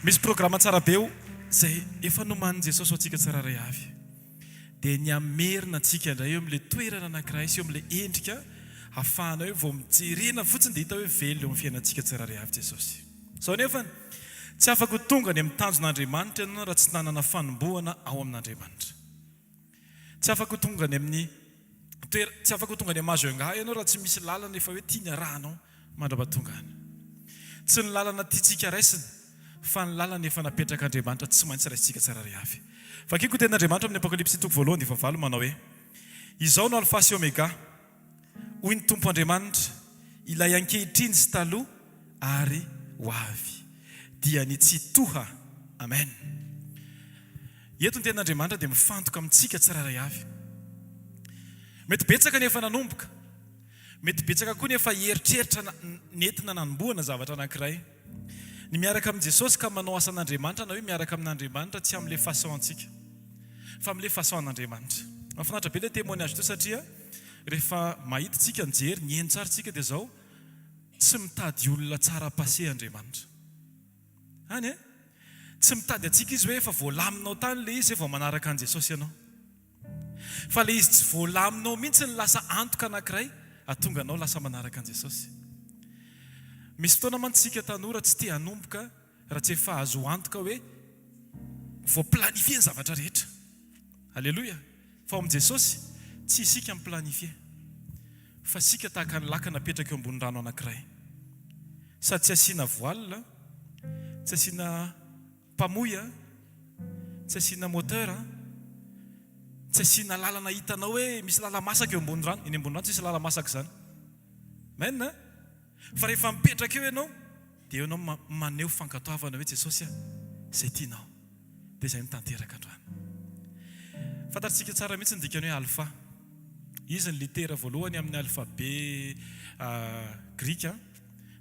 Misy programa tsara be zay efa noman'i Jesosy ho antsika tsiraray avy. Dia ny amerina antsika indray eo amin'ilay toerana anankiray sy eo amin'ilay endrika ahafahana hoe vao mijerena fotsiny dia hita hoe velona eo amin'ny fiainantsika tsiraray avy Jesosy. Sao nefa tsy afaka tonga ny amin'ny tanjon'Andriamanitra ianao raha tsy nanana fanombohana ao amin'Andriamanitra. Tsy afaka tonga ny amin'ny tsy afaka tonga ny amazo angaha ianao raha tsy misy lalana efa hoe tiany arahanao mandra-patongana. Tsy ny lalana tiantsika raisina fa ny lalana efa napetraka Andriamanitra tsy maintsy raisintsika tsiraray avy. Vakiko ten'Andriamanitra amin'ny Apokalipsy toko voalohany dia fahavalo manao hoe izao no alfa sy omega, hoy ny Tompo Andriamanitra, ilay ankehitriny sy taloha ary ho avy, dia ny tsy toha. Amen. Eto ny ten'Andriamanitra dia mifantoka amintsika tsiraray avy. Mety betsaka nefa nanomboka, mety betsaka koa nefa eritreritra nentina nanombohana zavatra anankiray. Ny miaraka amin'i Jesosy ka manao asan'Andriamanitra na hoe miaraka amin'Andriamanitra tsy amin'ilay fahasaoantsika fa amin'ilay fahasaoan'Andriamanitra. Mahafinaritra be ilay témoignage to satria rehefa mahita tsika nijery ny eno tsara tsika dia zao tsy mitady olona tsara passé Andriamanitra. Any tsy mitady atsika izy hoe efa voalaminao tany le izy efa manaraka an Jesosy ianao. Fa le izy tsy voalaminao mihitsy ny lasa antoka anankiray atonga anao lasa manaraka an Jesosy. Misy fotoana mantsika tanora tsy te hanomboka raha tsy efa azo antoka hoe voaplanifie ny zavatra rehetra. Alleluia. Fa amin'i Jesosy tsy isika miplanifie fa sika tahaka ny laka napetraka eo ambony rano anankiray. Sady tsy asiana voile, tsy asiana mpamoya, tsy asiana moteur, tsy asiana lalana hitanao hoe misy lala masaka eo ambony rano. Eny ambony rano tsy misy lala masaka zany. Amen. Fa rehefa mipetraka eo ianao dia ianao maneho fankatoavana hoe Jesosy zay tianao dia zay mitanteraka androany. Fantatsika tsara mihitsy ny dikany hoe alpha. Izy ny litera voalohany amin'ny alphabet grika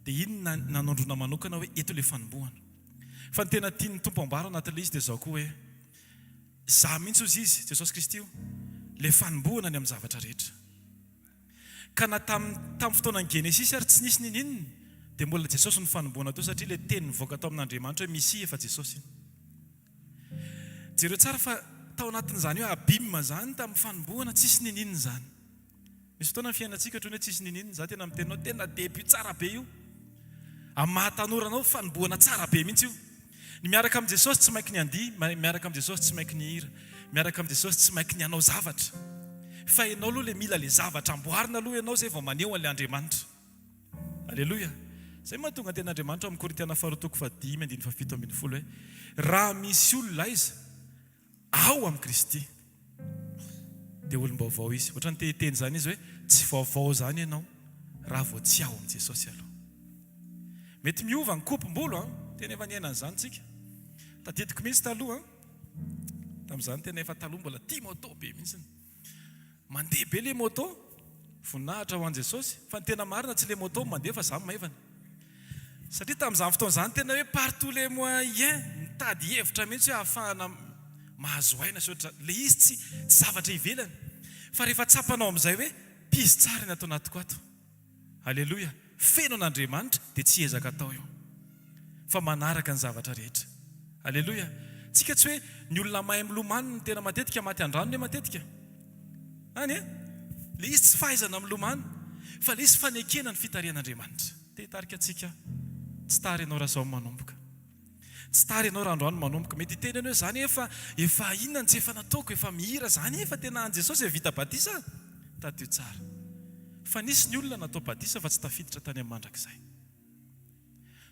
dia iny nanondrona manokana hoe eto ilay fanombohana. Fa ny tena tian'ny tompo ambara anatin'ilay izy dia zao koa hoe za mihitsy ozy izy Jesosy Kristy io ilay fanombohana ny amin'ny zavatra rehetra. Ka na tamin'ny fotoanan'ny Genesis ary tsy nisy ninnininy dia mbola Jesosy ny fanomboana tao satria ilay teny nivoaka tao amin'Andriamanitra hoe misy efa Jesosy. Jereo tsara fa tao anatin'izany hoe abima zany tamin'ny fanomboana tsisy ninina zany. Misy fotoana ny fiainantsika ohatran'ny hoe tsisy ninina, za tena mitenao tena deby tsara be io. Amin'ny mahatanoranao fanomboana tsara be mihitsy io. Ny miaraka amin'ny Jesosy tsy mainky ny andihy, miaraka amin'ny Jesosy tsy mainky ny hira, miaraka amin'ny Jesosy tsy mainky ny hanao zavatra. Fa ianao aloha le mila le zavatra amboarina aloha ianao zay vao maneho an'ilay Andriamanitra. Alleluia. Zay mahatonga tena Andriamanitra amin'ny Korintiana 4:5-7 hoe raha misy olona izy ao amin'ny Kristy dia olom-baovao izy. Ohatran'ny tehiteny zany izy hoe tsy vaovao zany ianao raha vao tsy ao amin'ny Jesosy aloha. Mety miova ny kopom-bolo tena efa niaina an'izany tsika. Tadidiko mihitsy taloha tamin'izany tena efa taloha mbola tia moto be mihitsy. Mandeha be le moto, voninahitra ho an'i Jesosy, fa ny tena marina tsy le moto mandeha fa za maivana. Satria tamin'izany fotoan'izany tena hoe partout les moyens mitady hevitra mihitsy hoe ahafahana mahazo aina sy ohatra le izy tsy zavatra ivelany. Fa rehefa tsapanao amin'izay hoe mpizy tsara ny atao anatiko ato. Alleluia. Feno an'Andriamanitra dia tsy ezaka atao eo. Fa manaraka ny zavatra rehetra. Alleluia. Tsika tsy hoe ny olona mahay milomano ny tena matetika maty an-drano le matetika. Any le izy tsy fahaizana milomano, fa le izy fanekena ny fitarian'Andriamanitra. Tehitarika atsika tsy tary ianao raha zao manomboka. Tsy tary ianao raha androany manomboka. Mety tena hoe zany efa inona ny tsy efa nataoko, efa mihira zany efa tena an Jesosy vita batisa. Tadio tsara. Fa nisy ny olona natao batisa fa tsy tafiditra tany amin'ny mandrakizay.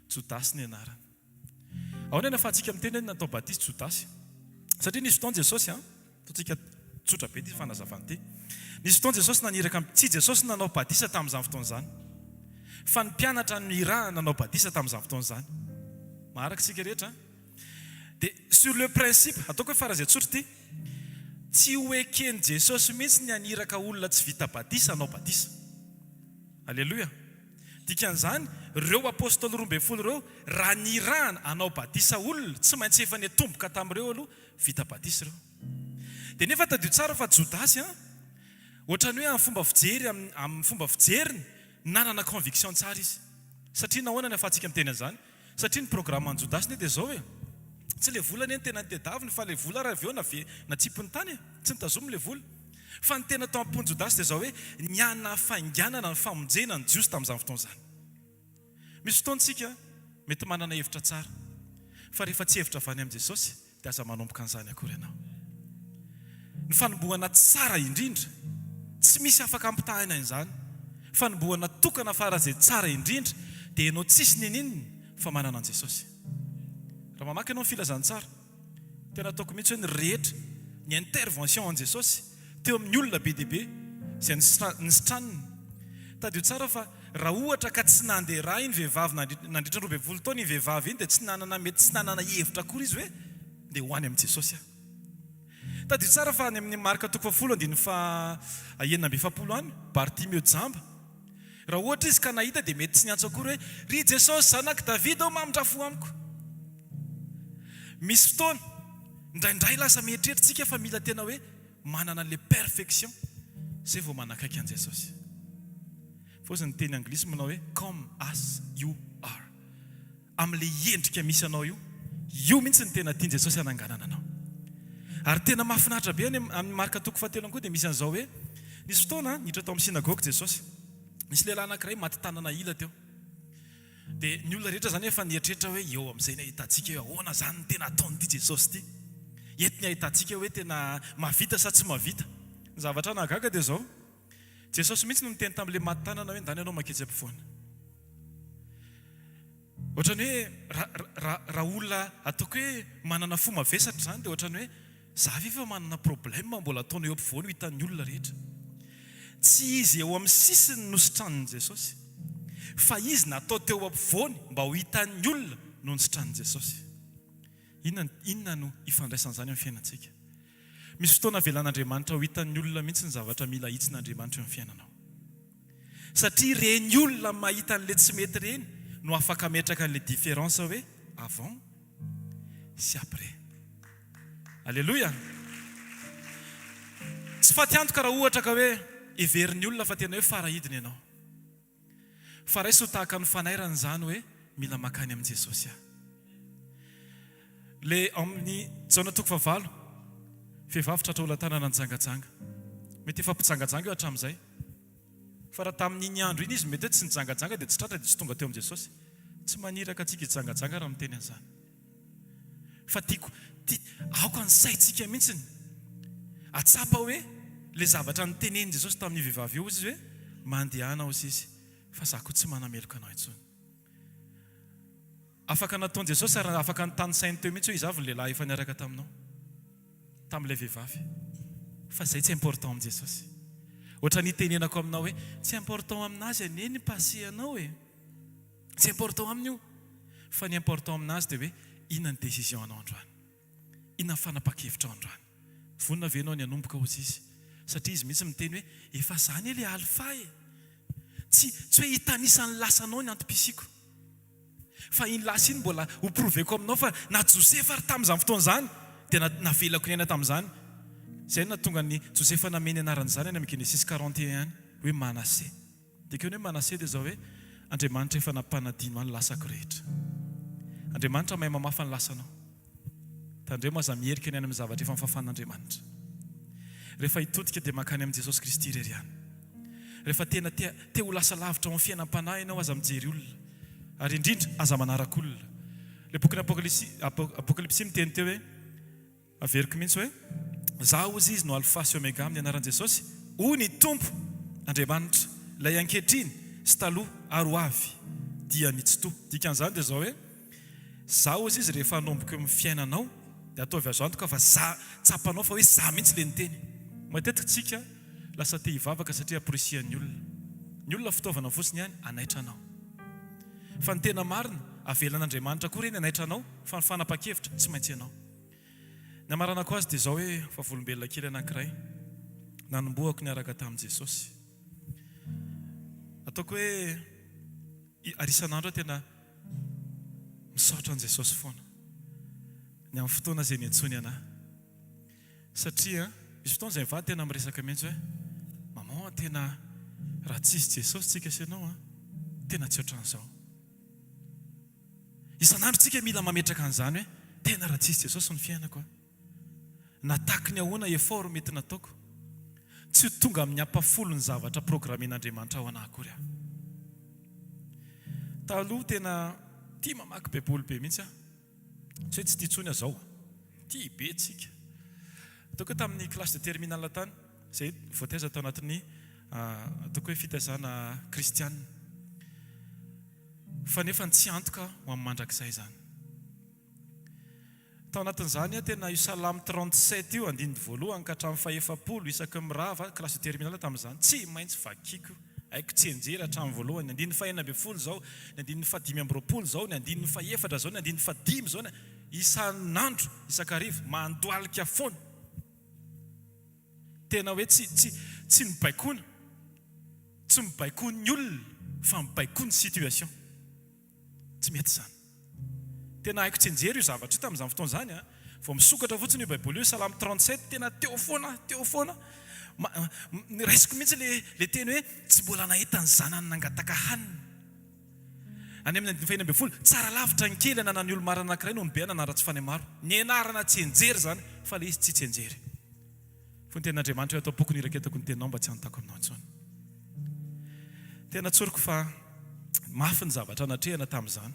Jodasy ny anarany. Ao nena fa atsika miteny hoe natao batisa Jodasy. Satria nisy fotoana Jesosy totsika tsotra be ty fanazavana ty. Nisy fotoana Jesosy naniraka tsy Jesosy nanao batisa tamin'izany fotoana izany. Fa ny mpianatra ny ira nanao batisa tamin'izany fotoana izany. Maharaka sika rehetra. Dia sur le principe, ataoko hoe farazay tsotra ty, tsy ho ekeny Jesosy mihitsy ny aniraka olona tsy vita batisa hanao batisa. Alleluia. Dikan'izany, reo apôstôly 12 reo, raha nirahana hanao batisa olona, tsy maintsy efa netomboka tamin'ireo aloha vita batisa reo. Dia nefa tadio tsara fa Jodasy ohatrany hoe amin'ny fomba fijeriny nanana conviction tsara izy. Satria nahoana ny ahafahantsika miteny an'izany? Satria ny programme an Jodasy dia zao hoe tsy le volany tena nitedaviny, fa le vola raha avy eo natsipony tany, tsy nitazomy le vola. Fa ny tena tao am-pony Jodasy dia zao hoe niana fainganana ny famonjena ny jiosy tamin'izany fotoana izany. Misy fotoantsika mety manana hevitra tsara, fa rehefa tsy hevitra avy any amin'ny Jesosy dia aza manomboka an'izany akory ianao. Ny fanombohana tsara indrindra tsy misy afaka ampitahina an'izany, fanombohana tokana farazay tsara indrindra dia ianao tsisy ninina fa manana an Jesosy. Raha mamaky ianao ny filazantsara, tena ataoko mihitsy hoe ny rehetra ny intervention an Jesosy teo amin'ny olona be dia be izay nisitraniny. Tadio tsara fa raha ohatra ka tsy nandeha raha iny vehivavy nandritra 20 taona iny vehivavy iny dia mety tsy nanana hevitra akory izy hoe dia ho any amin'ny Jesosy. Tadio tsara fa any amin'ny Marka 10:7 any Bartimeo jamba. Raha ohatra izy ka nahita dia mety tsy niantso akory hoe ry Jesosy zanak'i Davida mamindrafo amiko. Misy fotoana indraindray lasa mieritreritsika fa mila tena hoe manana an'ilay perfection zay vao manakaiky an Jesosy. Fosy ny teny anglisy manao hoe come as you are. Amin'ilay endrika misy anao io mihitsy ny tena tian Jesosy hananganana anao. Ary tena mahafinaritra be amin'ny Marka 7 koa dia misy an'izao hoe nisy fotoana niditra tao amin'ny sinagogy Jesosy. Nisy lehilahy anankiray maty tanana ila teo. Dia ny olona rehetra zany efa nieritreritra hoe eo amin'izay ny ahitantsika hoe ahoana zany ny tena ataon'ity Jesosy ity. Ety ny ahitantsika hoe tena mahavita sa tsy mahavita. Ny zavatra nahagaga dia zao. Jesosy mihitsy no niteny tamin'ilay maty tanana hoe ndany ianao maketsy ampovoany. Ohatrany hoe raha olona ataoko hoe manana fo mavesatra zany dia ohatrany hoe za efa manana problème mbola ataony eo ampovoany hitan'ny olona rehetra. Tsy izy eo amin'ny sisiny nositraniny Jesosy, fa izy natao teo ampovoany mba ho hitan'ny olona no nositranin Jesosy. Inona no ifandraisan'izany amin'ny fiainantsika? Misy fotoana avelan'Andriamanitra ho hitan'ny olona mihitsy ny zavatra mila hitsin'Andriamanitra eo amin'ny fiainanao. Satria reny olona mahita an'ilay tsy mety reny no afaka metraka an'ilay différence hoe avant sy après. Alléluia. Tsy faty antoka raha ohatra ka hoe everiny olona fa tena hoe farahidiny ianao. fa raiso tahaka ny fanairany zany hoe mila makany amin' Jesosy aho. Le amin'ny jaona toko favalo vehivavy tratra olantanana nijangajanga, mety efa mpijangajanga eo hatramin'izay, fa raha tamin'iny andro iny izy mety hoe tsy nijangajanga dia tsy tratra dia tsy tonga teo amin' Jesosy. Tsy maniraka antsika hijangajanga raha miteny an'izany, fa tiako aoka ny saintsika mihitsiny atsapa hoe le zavatra niteneny Jesosy tamin'ny vehivavy eo izy hoe mandehana ozy izy, fa za koa tsy manameloka anao intsony. Afaka nataony Jesosy ary afaka nytany sainy teo mihitsy hoe izy avy ny lehilahy efa niaraka taminao, tamin'ilay vehivavy, fa zay tsy important amin' Jesosy. Ohatra nitenenako aminao hoe tsy important aminazy aneny paseanao e, tsy important amin'io, fa ny important aminazy dia hoe inona ny décision anao androany, inona ny fanapa-kevitra ao androany. Vonina ve anao ny hanomboka ozy izy, satria izy mihitsy miteny hoe efa zany e le alpha e, tsy hoe hitanisan'ny lasanao ny antom-pisiko, fa iny lasa iny mbola ho proveko aminao fa na Josefa ary tamin'izany fotoana zany dia navelako ny aina tamin'izany. Zay na tonga ny Josefa nameny anaran'izany any amin'ny Genesis 41 hoe Manase. Dia keo hoe Manase dia zao hoe Andriamanitra efa nampanadino any lasako rehetra. Andriamanitra mahay mamafa ny lasanao. Tandreo moa aza mierika ny any amin'ny zavatra efa mifafan'Andriamanitra. Rehefa hitodika dia makany amin' Jesosy Kristy irery ihany. Rehefa tena te ho lasa lavitra ao amin'ny fiainam-panahy ianao aza mijery olona, ary indrindra aza manaraka olona. Le boky Apokalipsy miteny teo hoe, averiko mihitsy hoe zaho ozy izy no alpha sy omega amin'ny anaran'i Jesosy, hoy ny tompo Andriamanitra, ilay ankehitriny sy taloha ary ho avy dia nitsitoa. Dikan'izany dia zao hoe zaho ozy izy rehefa hanomboka eo amin'ny fiainanao dia ataovy azo antoka fa za tsapanao fa hoe za mihitsy le niteny. Matetika tsika lasa te hivavaka satria apresian'ny olona. Ny olona fitaovana fotsiny ihany anaitra anao. Fa ny tena marina avelan'Andriamanitra koa ireny anaitra anao, fa ny fanapa-kevitra tsy maintsy ianao. Ny amaranako azy dia zao hoe fa volombelona kely anankiray nanomboako niaraka tamin'i Jesosy. Ataoko hoe arisan'andro tena misaotra an' Jesosy foana ny amin'ny fotoana izay niantsony anahy, satria misy fotoana izay mivady tena miresaka mihitsy hoe maman tena raha tsisy Jesosy tsika sy ianao tena tsy ohatran'izao. Isan'andro tsika mila mametraka an'izany hoe tena raha tsisy Jesosy ny fiainako nataky ny ahoana effort mety nataoko, tsy tonga amin'ny ampafolo ny zavatra programen'Andriamanitra ao anahy akory aho. Taloha tena tia mamaky baiboly be mihitsy tsy hoe tsy tia tsony azao, tia be tsika. Ataoko tamin'ny classe de terminale tany, izay voataiza tao anatin'ny ataoko hoe fitaizana kristianina, fa nefa tsy antoka ho amin'ny mandrakizay zany. Tao anatin'izany tena io Salamy 37 io andininy voalohany ka hatramin'ny faha-efapolo isaky mirava classe de terminale tamin'izany tsy maintsy vakiako, haiko tsy enjery hatramin'ny voalohany, ny andininy faha-enina ambin'ny folo zao, ny andininy faha-dimy amby roapolo zao, ny andininy faha-efatra zao, ny andininy faha-dimy zao, isan'andro isakarivo mandoalika foana. Tena hoe tsy mibaikona, tsy mibaikony ny olona fa mibaikony situation. Tsy mety zany. Tena haiko tsy enjery io zavatra io tamin'izany fotoana zany vao misokatra fotsiny io baiboly io Salamy 37 tena teo foana raisiko mihitsy le teny hoe tsy mbola nahita ny zanany nangataka hanina. Any amin'ny andininy faha-enina ambin'ny folo, tsara lavitra ny kely anana ny olo marina anankiray no nibe anara tsy fanay maro. Ny anarana tsy enjery zany fa le izy tsy enjery. Fo ny ten'Andriamanitra atao pokony iraketako ny teninao mba tsy hanontako aminao intsony. Tena tsoriko fa mafy ny zavatra natrehana tamin'izany.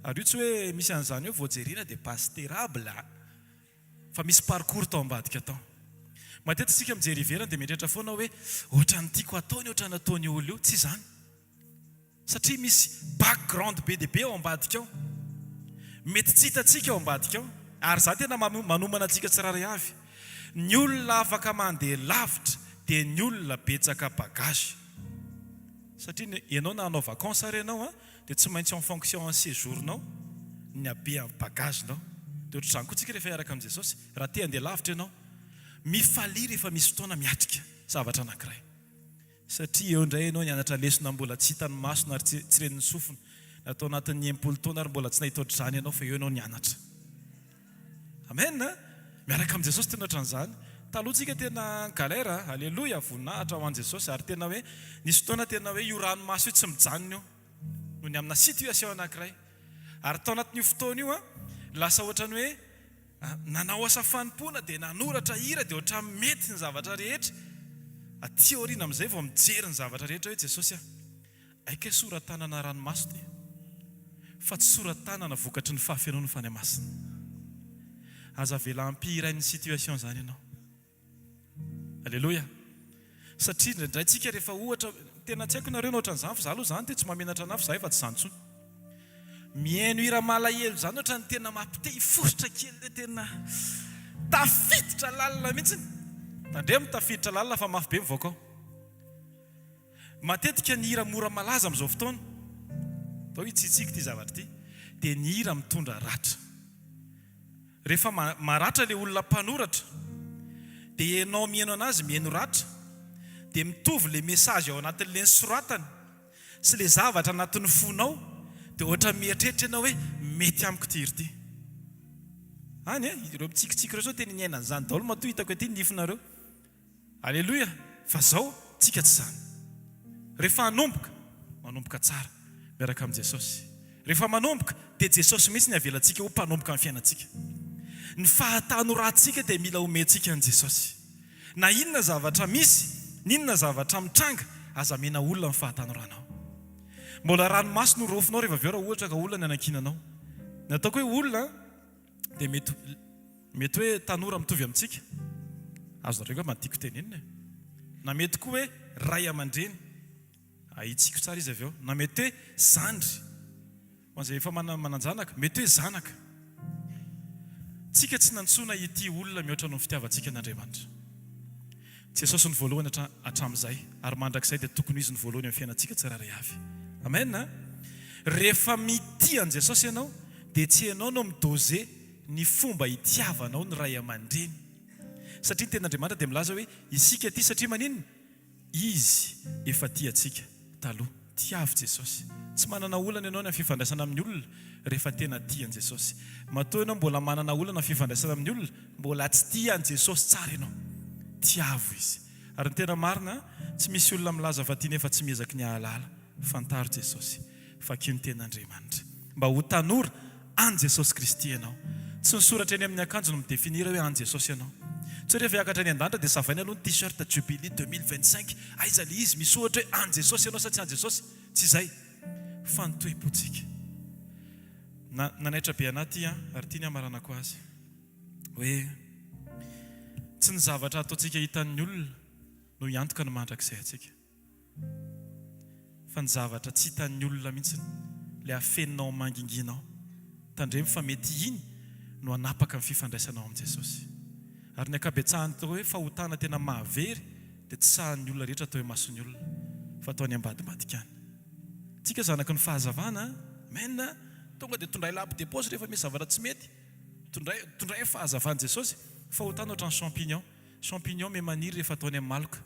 Ary io tsy hoe misy an'izany hoe voajerena dia pasterable, fa misy parcours tao ambadika tao. Matetika tsika mijery ivelany dia mieritreritra foana hoe ohatra ny tiako ataony, ohatra ny ataony olo io, tsy izany. Satria misy background be dia be ao ambadika ao. Mety tsy hitantsika ao ambadika ao, ary za tena manomana antsika tsiraray avy. Ny olona afaka mandeha lavitra dia ny olona betsaka bagage. Satria ianao na hanao vacances ary ianao dia tsy maintsy en fonction en séjournao ny habe amin'ny bagagenao. Dia ohatr'izany koa tsika rehefa hiaraka amin'ny Jesosy, raha te handeha lavitra ianao, mifalia rehefa misy fotoana miatrika zavatra anankiray. Satria eo indray ianao nianatra lesona mbola tsy hitan'ny masona ary tsy renin'ny sofina, natao anatin'ny 80 taona ary mbola tsy nahita ohatr'izany ianao fa eo ianao nianatra. Amen. Miaraka amin'ny Jesosy tena ohatran'izany talohantsika tena galera, aleloia, voninahitra ho an' Jesosy ary tena hoe nisy fotoana tena hoe io ranomaso io tsy mijanona io noho ny amina situation anankiray. Ary tao anatin'io fotoana io lasa ohatrany hoe nanao asa fanompoana dia nanoratra hira dia ohatrany mety ny zavatra rehetra. Aty aoriana amin'izay vao mijery ny zavatra rehetra hoe Jesosy aika soratanana ranomaso ty fa tsy soratanana vokatry ny fahafianoan'ny fany masina. Aza vela ampihirain'ny situation zany ianao. Aleloia. Satria ndraindray tsika rehefa ohatra tena tsy haiko nareo ohatran'izany fa za aloha zany tsy mamenatra anafy za efa tsy zany intsony. Mihaino hira malahelo zany ohatrany tena mampite hiforitra kely le tena tafiditra lalina mihitsiny. Nandre mitafiditra lalina fa mafy be mivoaka ao. Matetika ny hira mora malaza amin'izao fotoana tao hitsitsika ty zavatra ty dia ny hira mitondra ratra. Rehefa maratra le olona mpanoratra dia ianao mihaino anazy mihaino ratra dia mitovy le mesazy ao anatin'le soratany sy le zavatra anatin'ny fonao dia ohatra mieritreritra ianao hoe mety amiko ty hira ty. Any ireo mitsikitsiky reo sao tena ny ainany zany daholo matoa hitako ty nifonareo. Aleloia. Fa zao tsika tsy zany. Rehefa manomboka tsara miaraka amin'i Jesosy. Rehefa manomboka dia Jesosy mihitsy ny avelantsika ho mpanomboka amin'ny fiainantsika. Ny fahatanorantsika dia mila omentsika an' Jesosy. Na inona zavatra misy, n'inona zavatra mitranga, aza mena olona amin'ny fahatanuranao. Mbola ranomaso no rofinao rehefa avy eo raha ohatra ka olona ny anakinanao. Ny ataoko hoe olona dia mety hoe tanora mitovy amintsika. Azo nareo matiako tenenina. Na mety koa hoe ray aman-dreny. Ahitsiko tsara izy avy eo. Na mety hoe zandry. Ho an'izay efa mananjanaka, mety hoe zanaka. Tsika tsy nantsona ity olona mihoatra noho ny fitiavantsika an'Andriamanitra. Jesosy ny voalohany hatramin'izay ary mandrakizay dia tokony izy ny voalohany amin'ny fiainantsika tsiraray avy. Amen. Rehefa mity an' Jesosy ianao dia tsy ianao no midoze ny fomba hitiavanao ny ray aman-dreny. Satria ny ten'Andriamanitra dia milaza hoe isika ty satria maninona? Izy efa tiantsika taloha. Tiavy Jesosy. Tsy manana olana ianao ny fifandraisana amin'ny olona rehefa tena tian' Jesosy. Matoa ianao mbola manana olana fifandraisana amin'ny olona, mbola tsy tian' Jesosy tsara ianao. Tiavo izy. Ary ny tena marina, tsy misy olona milaza fa tia nefa tsy miezaka ny ahalala. Fantaro Jesosy. Fakio ny ten'Andriamanitra. Mba ho tanora an' Jesosy Kristy ianao. Tsy nisoratra eny amin'ny akanjo no midefinira hoe an' Jesosy ianao. Tsy rehefa hiakatra any an-danitra dia savaina aloha ny t-shirt Jubilee 2025. Aiza le izy misoratra hoe an' Jesosy ianao sa tsy an' Jesosy? Tsy izay. Fanotoem-potsika. Nanaitra be anaty ary tia ny amaranako azy. Hoe tsy ny zavatra ataontsika hitan'ny olona no hiantoka ny mandrakizay atsika. Fa ny zavatra tsy hitan'ny olona mihitsy le afeninao manginginao. Tandremo fa mety iny no hanapaka amin'ny fifandraisanao amin'i Jesosy. Ary ny akabetsahany tao hoe fahotana tena mahavery dia tsy sahan'ny olona rehetra atao hoe mason'ny olona fa atao any ambadimbadika any. Tsika zanaky ny fahazavana, mena tonga dia tondray lapo depôsy rehefa misy zavatra tsy mety. Tondray fahazavan'i Jesosy. Fahotana ohatran'ny champignon. Champignon me maniry rehefa ataony amin'ny maloka.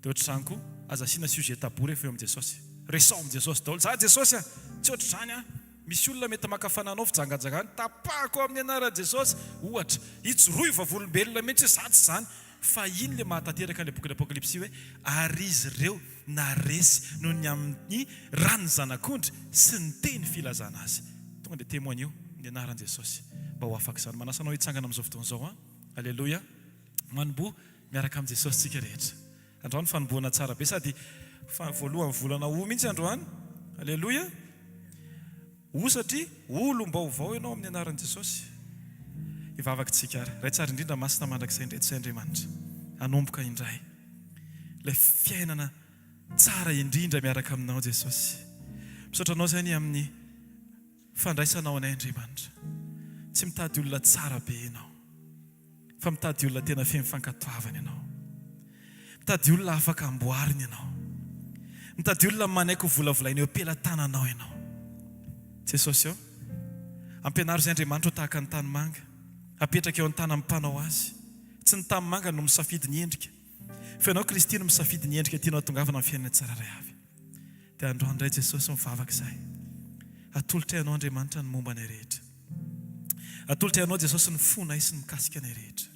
Dia ohatr'izany koa aza asiana sujet tabou rehefa eo amin'i Jesosy. Resao amin'i Jesosy daholo. Za Jesosy tsy ohatr'izany misy olona mety makafananao fijangajangany tapahako amin'ny anaran'i Jesosy ohatra hijoroy vavolombelona mihitsy za tsy zany fa iny le mahatateraka ny boky l'Apocalypse hoe ary izy ireo naresy noho ny amin'ny ranony zanak'ondry sy ny teny filazana azy. Tonga dia témoigneo ny anaran'i Jesosy mba ho afaka izany. Manasanao hitsangana amin'izao fotoana izao. Aleloia. Manomboa miaraka amin'i Jesosy tsika rehetra. Androany fanomboana tsara be sady voalohany volana ho mihitsy androany. Aleloia. Ho satria olom-baovao ianao amin'ny anaran'i Jesosy. Hivavaka tsika ary. Ray tsara indrindra masina mandrakizay indreto Andriamanitra. Hanomboka indray. Ilay fiainana tsara indrindra miaraka aminao Jesosy. Misaotra anao zany amin'ny fandraisanao anay Andriamanitra. Tsy mitady olona tsara be ianao. Fa mitady olona tena feno fankatoavana ianao. Mitady olona afaka amboarina ianao. Mitady olona manaiky volavolaina eo am-pelantananao ianao. Jesosy eo. Ampianaro izay Andriamanitra ho tahaka ny tanimanga. Apetraka eo amin'ny tany ampanao azy. Tsy ny tanimanga no misafidy ny endrika. Fa ianao Kristy no misafidy ny endrika tianao hatongavana amin'ny fiainana tsiraray avy. Dia androany indray Jesosy mivavaka izay. Atolotra ianao Andriamanitra ny momba anay rehetra. Atolotra ianao Jesosy ny fona sy ny mikasika anay rehetra.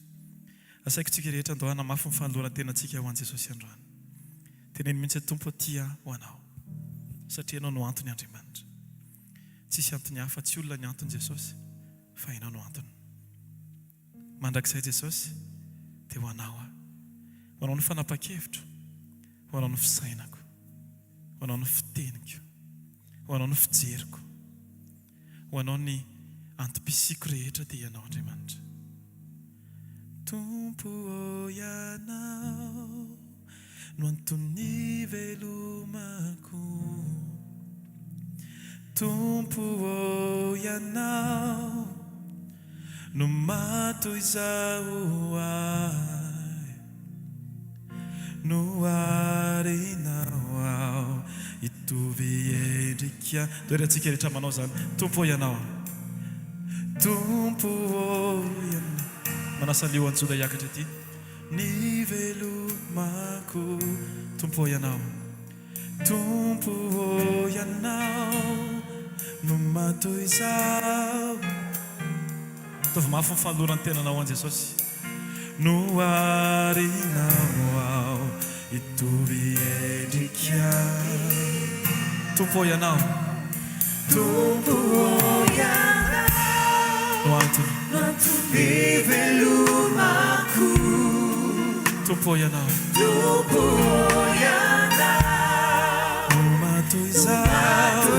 asaiko tsika rehetra andohana mafy ny fanolorana tenantsika ho an' Jesosy androany. Teneny mihitsy Tompo tia ho anao satria ianao no antony Andriamanitra. Tsisy antony hafa, tsy olona ny antony Jesosy fa ianao no antony. Mandrakizay Jesosy dia ho anao aho. Ho anao ny fanapa-kevitro, ho anao ny fisainako, ho anao ny fiteniko, ho anao ny fijeriko, ho anao ny antom-pisiko rehetra dia ianao Andriamanitra. Tompo ianao no antony velomako, Tompo ianao no matoy izaho ahy, no arinao aho hitovy endrika. Toerantsika rehetra manao zany. Tompo ianao, Tompo ianao. Manasalio anjoda hiakatra ity. Ny velomako, Tompo ianao, Tompo ianao no matoy izaho. Tovy mafy ny fanolorany tenanao an' Jesosy. No arinao aho hitovy endrika. Tompo ianao, Tompo ianao no antony velomako, Tompo ianao, Tompo ianao no matoy izaho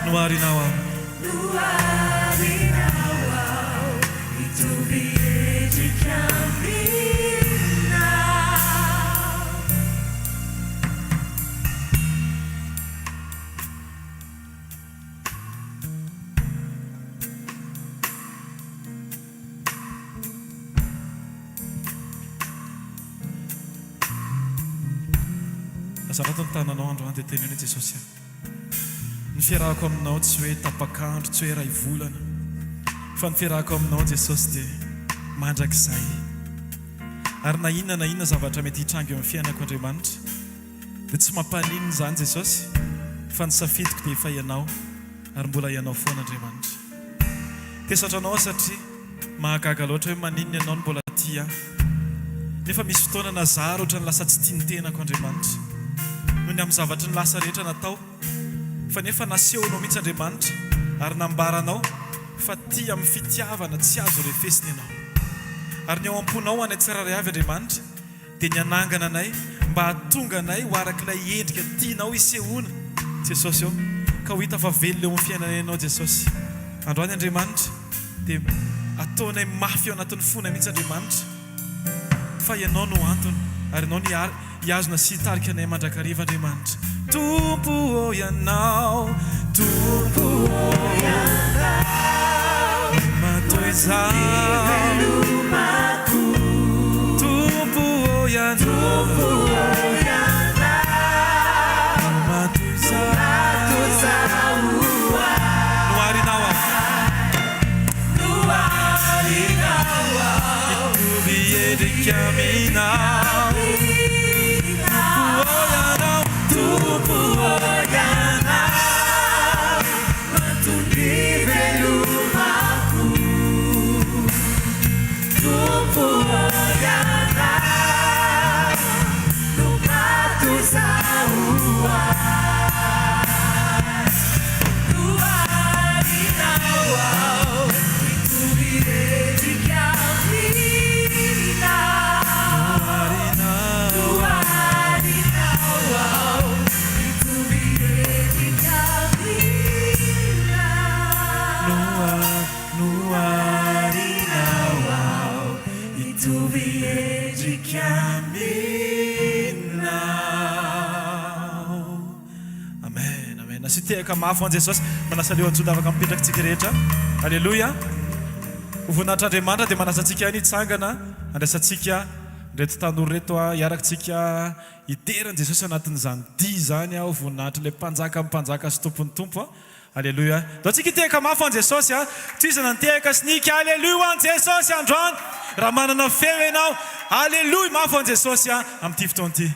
no arinao aho, no arinao aho hitovy endrika amina. Azafady ny tananao androany dia teny hoe Jesosy aho. Ny fiarahako aminao tsy hoe tapakandro, tsy hoe ray volana, fa ny fiarahako aminao Jesosy dia mandrakizay. Ary na inona zavatra mety hitrango eo amin'ny fiainako Andriamanitra dia tsy mampaninona izany Jesosy, fa ny safidiko dia efa ianao ary mbola ianao foana Andriamanitra. Tesatra anao satria mahagaga loatra hoe maninona ianao no mbola tia. Nefa misy fotoana nazary ohatra ny lasa tsy tia ny tenako Andriamanitra noho ny amin'ny zavatra ny lasa rehetra natao, fa nefa nasehonao mihitsy Andriamanitra ary nambaranao fa tia amin'ny fitiavana tsy azo refesina ianao. Ary ny ao am-ponao any tsirairay avy Andriamanitra dia ny anangana anay mba hahatonga anay ho arak'ilay endrika tianao isehoana Jesosy eo, ka ho hita fa velona eo amin'ny fiainana ianao Jesosy. Androany Andriamanitra dia ataonay mafy ao anatin'ny fonay mihitsy Andriamanitra fa ianao no antony ary ianao ny hiazona sy hitarika anay mandrakariva Andriamanitra. Tompo ianao, Tompo ianao matoy izaho, Tompo ianao matoy izaho no arinao aho, hitovy endrika aminao. Tompo ianao mantony velomako, Tompo ianao no matoy izaho ahy, no arinao aho hitovy endrika amina. Amen, amen. Nasitehaka mafy an' Jesosy. Manasaleo antsody afaka mipetrakantsika rehetra. Alleluia. Ho voninahitran'Andriamanitra dia manasa antsika nitsangana andraisantsika reto tanora reto hiarakantsika hiterany Jesosy anatin'izany dia zany ho voninahitra ilay mpanjaka mpanjaka sy tompony tompo. Alleluia. Dao tsika hitehaka mafy an' Jesosy toizana nitehaka sinika. Alleluia an' Jesosy androany. Raha manana feo ianao, alleluia mafy an' Jesosy amin'ity fotoana ity.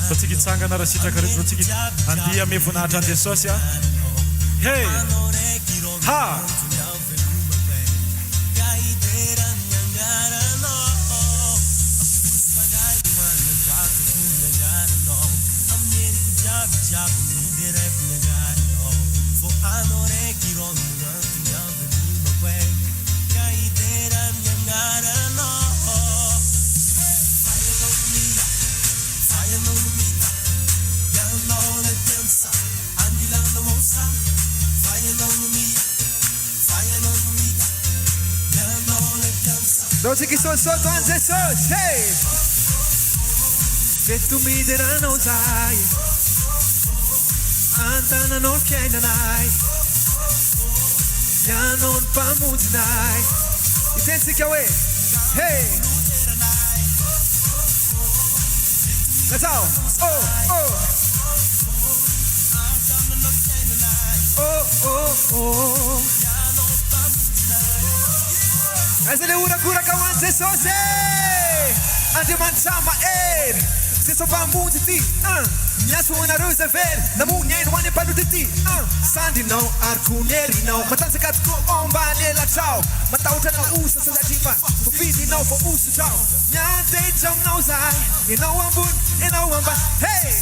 Rotsika itsangana raha sitraka reto rotsika andia ame voninahitra an Jesosy a. Hey! Ha! Rotsika isosoto an Jesosy. Hey! Veto mideranao zay antananao ny fiainanay ianao ny mpamonjinay itentsika hoe hey natao oh oh oh oh oh aiza le orakoraka ho an Jesosy Andriamanitra mahery Jesosy mpamonjy ty miaso anareo zay very namony aino ho any ampanoty ty sandrinao ary konerinao matanjaka tokoa ombany elatrao matahotra na osa sazadrifa fofidinao vo osotrao miantehitra aminao zay ianao ambony ianao ambany hey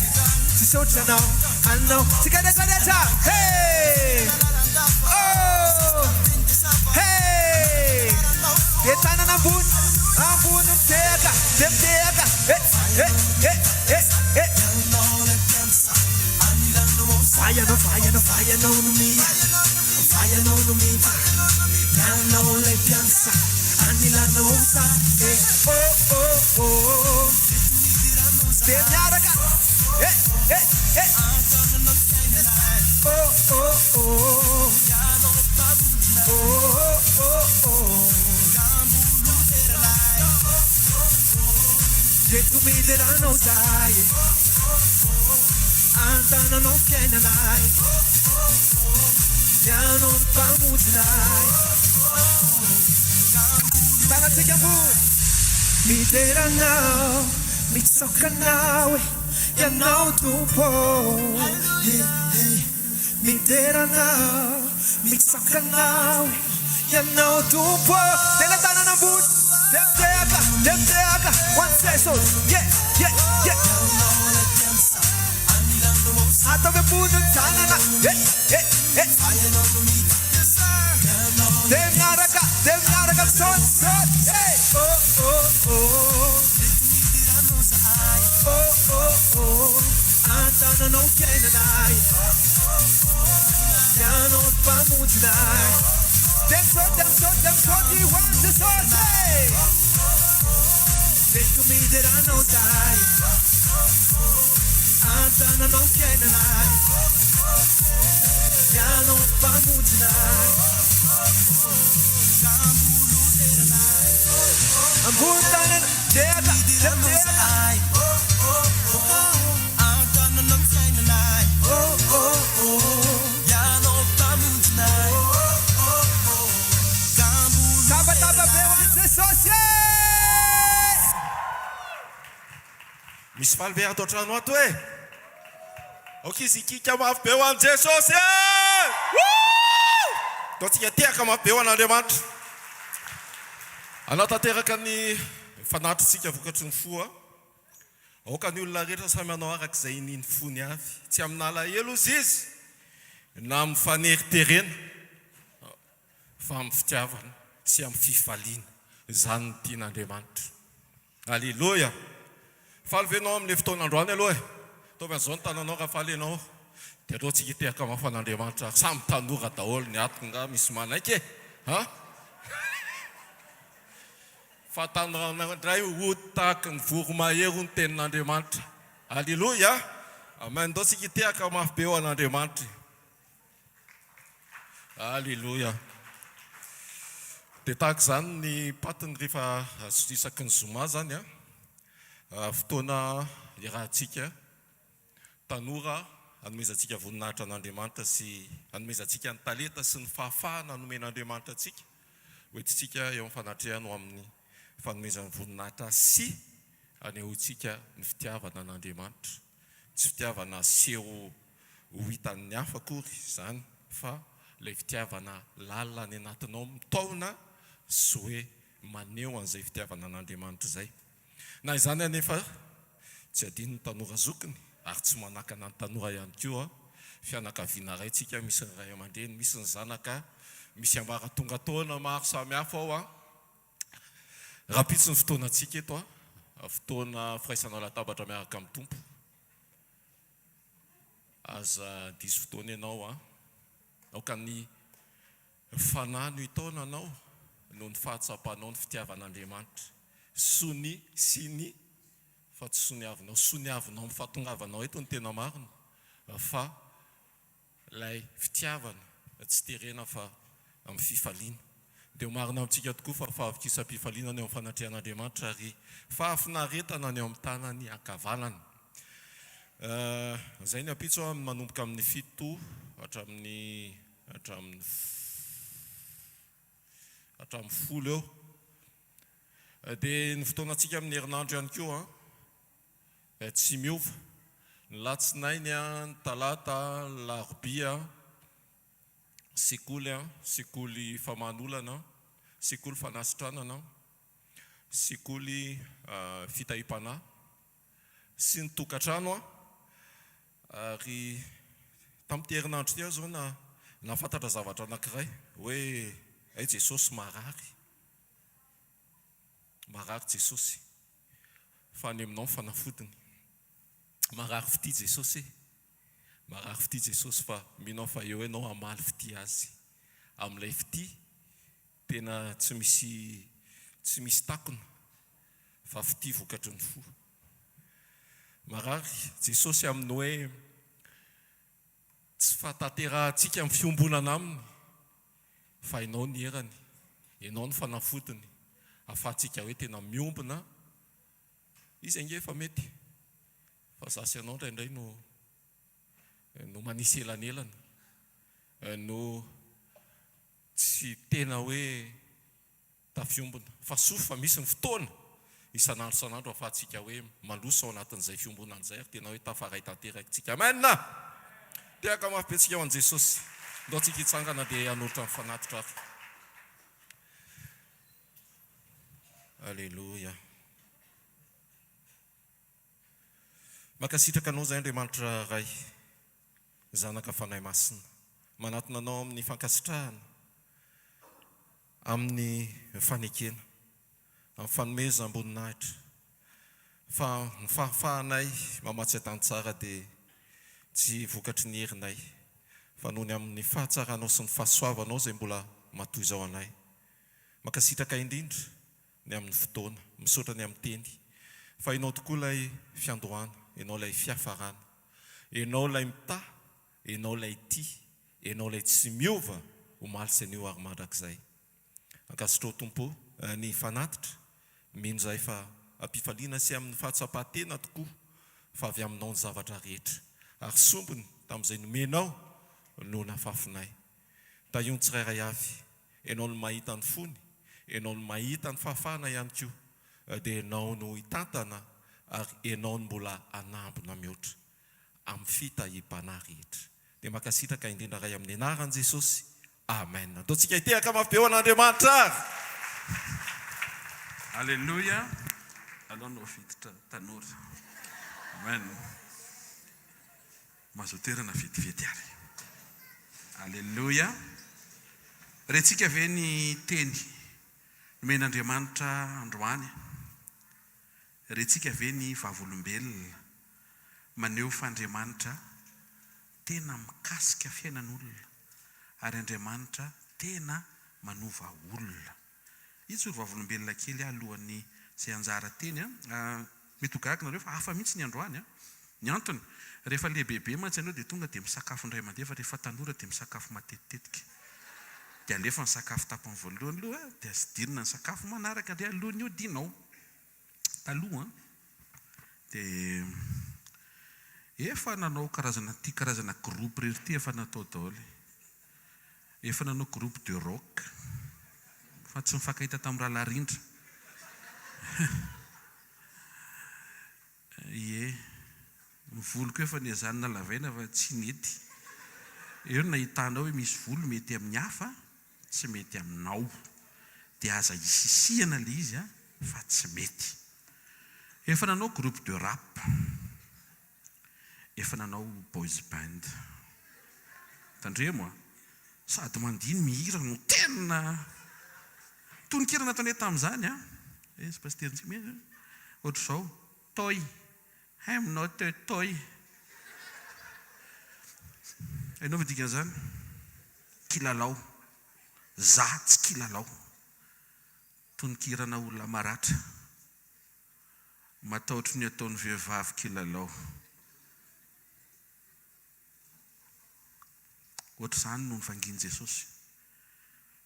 sisotranao anao tsikadakadatra hey oh hey de tanana ambony ambony mitehaka de mitehaka Vayanao no mia Yanao le piansa Anilanao sa oh oh oh De miaraka oh oh oh oh oh oh De tu mi deranno sai Antananao fiainanay ianao ny mpamonjinay tanatsika ambony mideranao mitsokanao ianao tompo mideranao mitsokanao ianao tompo tena tanana ambony demteaka one Jesosy yeah atave puno tanana Demnaraka son hey oh oh oh oh oh antana no kenanai yano pamudnai dem so di want the so hey to me that I know die Antana no kenanai Yano pamudnai Ambutanen dega Antana no kenanai oh oh oh Yano pamudnai Taba bewan Jesosy Misy valve ato trano ato e okizy kika mafy be ho an Jesosy taontsika tehaka mafy be ho an'Andriamanitra anao tanteraka ny fanatritsika vokatry ny fo aoka ny olona rehetra samy anao arak'izay niny fony avy tsy amin'ny alahelo izy na amin'ny faneriterena fa amin'ny fitiavana sy amin'ny fifaliana izany ny tian'Andriamanitra alleloia falvenao amin'ny fotoan'androany aloha taovy an'izao ny tananao raha falenao dia aleo tsika tehaka mafan'Andriamanitra samy tanora daholo ny atoko nga misy manaiky fa tanana indray ho tahaka ny voromahery ny tenin'Andriamanitra alleloia amen dao tsika tehaka mafy be ho an'Andriamanitra alleloia dia tahaka izany ny patiny rehefa isaky ny zoma zany fotoana irahantsika tanora anomezantsika voninahitra an'Andriamanitra sy anomezantsika ny talenta sy ny fahafahana anomen'Andriamanitra antsika hoentintsika eo amin'ny fanatrehana ho amin'ny fanomezan'ny voninahitra sy anehoantsika ny fitiavana an'Andriamanitra tsy fitiavana seho ho hitan'ny hafa akory zany fa ilay fitiavana lalina any anatinao mitaona sy hoe maneho an'izay fitiavana an'Andriamanitra izay. Na izany anefa tsy adino ny tanora zokiny ary tsy manakana ny tanora ihany koa fianakaviana ray tsika, misy ny ray aman-dreny, misy ny zanaka, misy ambaratonga taona maro samihafa ao a. Rapitsy ny fotoanantsika eto a, fotoana firaisanao latabatra miaraka amin'ny tompo. Aza diso fotoana ianao a, aoka ny fanahy no hitaona anao noho ny fahatsapanao ny fitiavan'Andriamanitra. Sony sy ny fa tsy soniavinao, soniavinao amin'ny fahatongavanao eto ny tena marina, fa ilay fitiavana tsy terena fa amin'ny fifaliana. Dia marina amintsika tokoa fa fahavokisam-pifaliana ny eo amin'ny fanatrehan'Andriamanitra ary fahafinaretana ny eo amin'ny tanany ankavanana. Zay ny apitso manomboka amin'ny 7 hatramin'ny 10 eo. Dia ny fotoanantsika amin'ny herinandro ihany koa tsy miova. Ny latsinainy ny talata, larobia, sekoly famahanolana, sekoly fanasitranana, sekoly fitahim-panahy sy ny tokantrano ary tamin'ity herinandro ity zao nafantatra zavatra anankiray hoe ay Jesosy marary Jesosy fa any aminao fanafodiny. Marary fity Jesosy marary fity Jesosy fa minao fa eo enao amaly fity azy. Amin'ilay fity tena tsy misy takona fa fity vokatry ny fo. Marary Jesosy amin'ny hoe tsy fahatanterahantsika amin'ny fiombonana aminy fa ianao ny herany, ianao ny fanafodiny, ahafahantsika hoe tena miombona. Izy ange efa mety fa zasy ianao indraindray no manisy elanelana, no tsy tena hoe tafiombona fa soa fa misy ny fotoana isan'andro isan'andro ahafahantsika hoe maloso ao anatin'izay fiombonana izay ary tena hoe tafaray tanterakitsika. Amen. Tehaka mafy be tsika ho an'i Jesosy. Ndao tsika hitsangana dia hanolotra ny fanatitra ary. Alleluia. Makasitraka anao izay Andriamanitra ray, zanaka fanahy masina, manatona anao amin'ny fankasitrahana, amin'ny fanekena, amin'ny fanomeza amboninahitra. Fa ny fahafahanay mamatsy an-tany tsara dia tsy vokatry ny herinay, fa noho ny amin'ny fahatsaranao sy ny fahasoavanao izay mbola matoy izao anay. Makasitraka indrindra ny amin'ny fotoana, misaotra ny amin'ny teny, fa ianao tokoa ilay fiandohana, ianao ilay fiafarana, ianao ilay mita, ianao ilay tia, ianao ilay tsy miova ho maly sy anio ary mandrakizay. Ankasitrao Tompo ny fanatitra, mino izay fa ampifaliana sy amin'ny fahatsapahatena tokoa fa avy aminao ny zavatra rehetra. Ary sombony tamin'izay nomenao no nafafinay. Tahion tsirairay avy, ianao no mahita ny fony, ianao no mahita ny fahafahana ihany koa, dia ianao no hitantana ary ianao no mbola anambona mihoatra amin'ny fitahim-panahy rehetra. Dia makasitraka indrindra ray amin'ny anaran'i Jesosy. Amen. Ataontsika hitehaka mafy be ho an'Andriamanitra ary. Alléluia. Alao no fiditra tanora. Amen. Mazoterana vetivety ary. Alléluia. Retsika ve ny teny nomen'Andriamanitra androany. Retsika ve ny vavolombelona maneho fa Andriamanitra tena mikasika fiainan'olona ary Andriamanitra tena manova olona. Itsy ry vavolombelona kely alohan'ny izay anjara teny mety ho gagana reo fa hafa mihitsy ny androany. Ny antony rehefa lehibebe mantsy ianao dia tonga dia misakafo indray mandeha fa rehefa tanora dia misakafo matetitetika. Dia alefa ny sakafo tapany voalohany aloha dia sy dirina ny sakafo manaraka dia alohan'ny hodinao. Taloha dia efa nanao karazana groupe rehetra ty efa natao daholo. Efa nanao groupe de rock fa tsy mifankahita tamin'ny raha larindra. Ny volo koa efa niazanina lavaina fa tsy nety. Eo no nahitanao hoe misy volo mety amin'ny hafa, tsy mety aminao. Dia aza isisiana le izy fa tsy mety. Efa nanao groupe de rap. Efa nanao boys band. Tandremo sady mandiny mihira no tena tononkira nataonay tamin'izany sy pastery ohatra zao toy I'm not a toy. Hainao va dikan'izany? Kilalao. Za tsy kilalao. Tononkirana olona maratra. Mataotry ny ataon'ny vehivavy kilalao. Ohatra izany no nivangian'i Jesosy.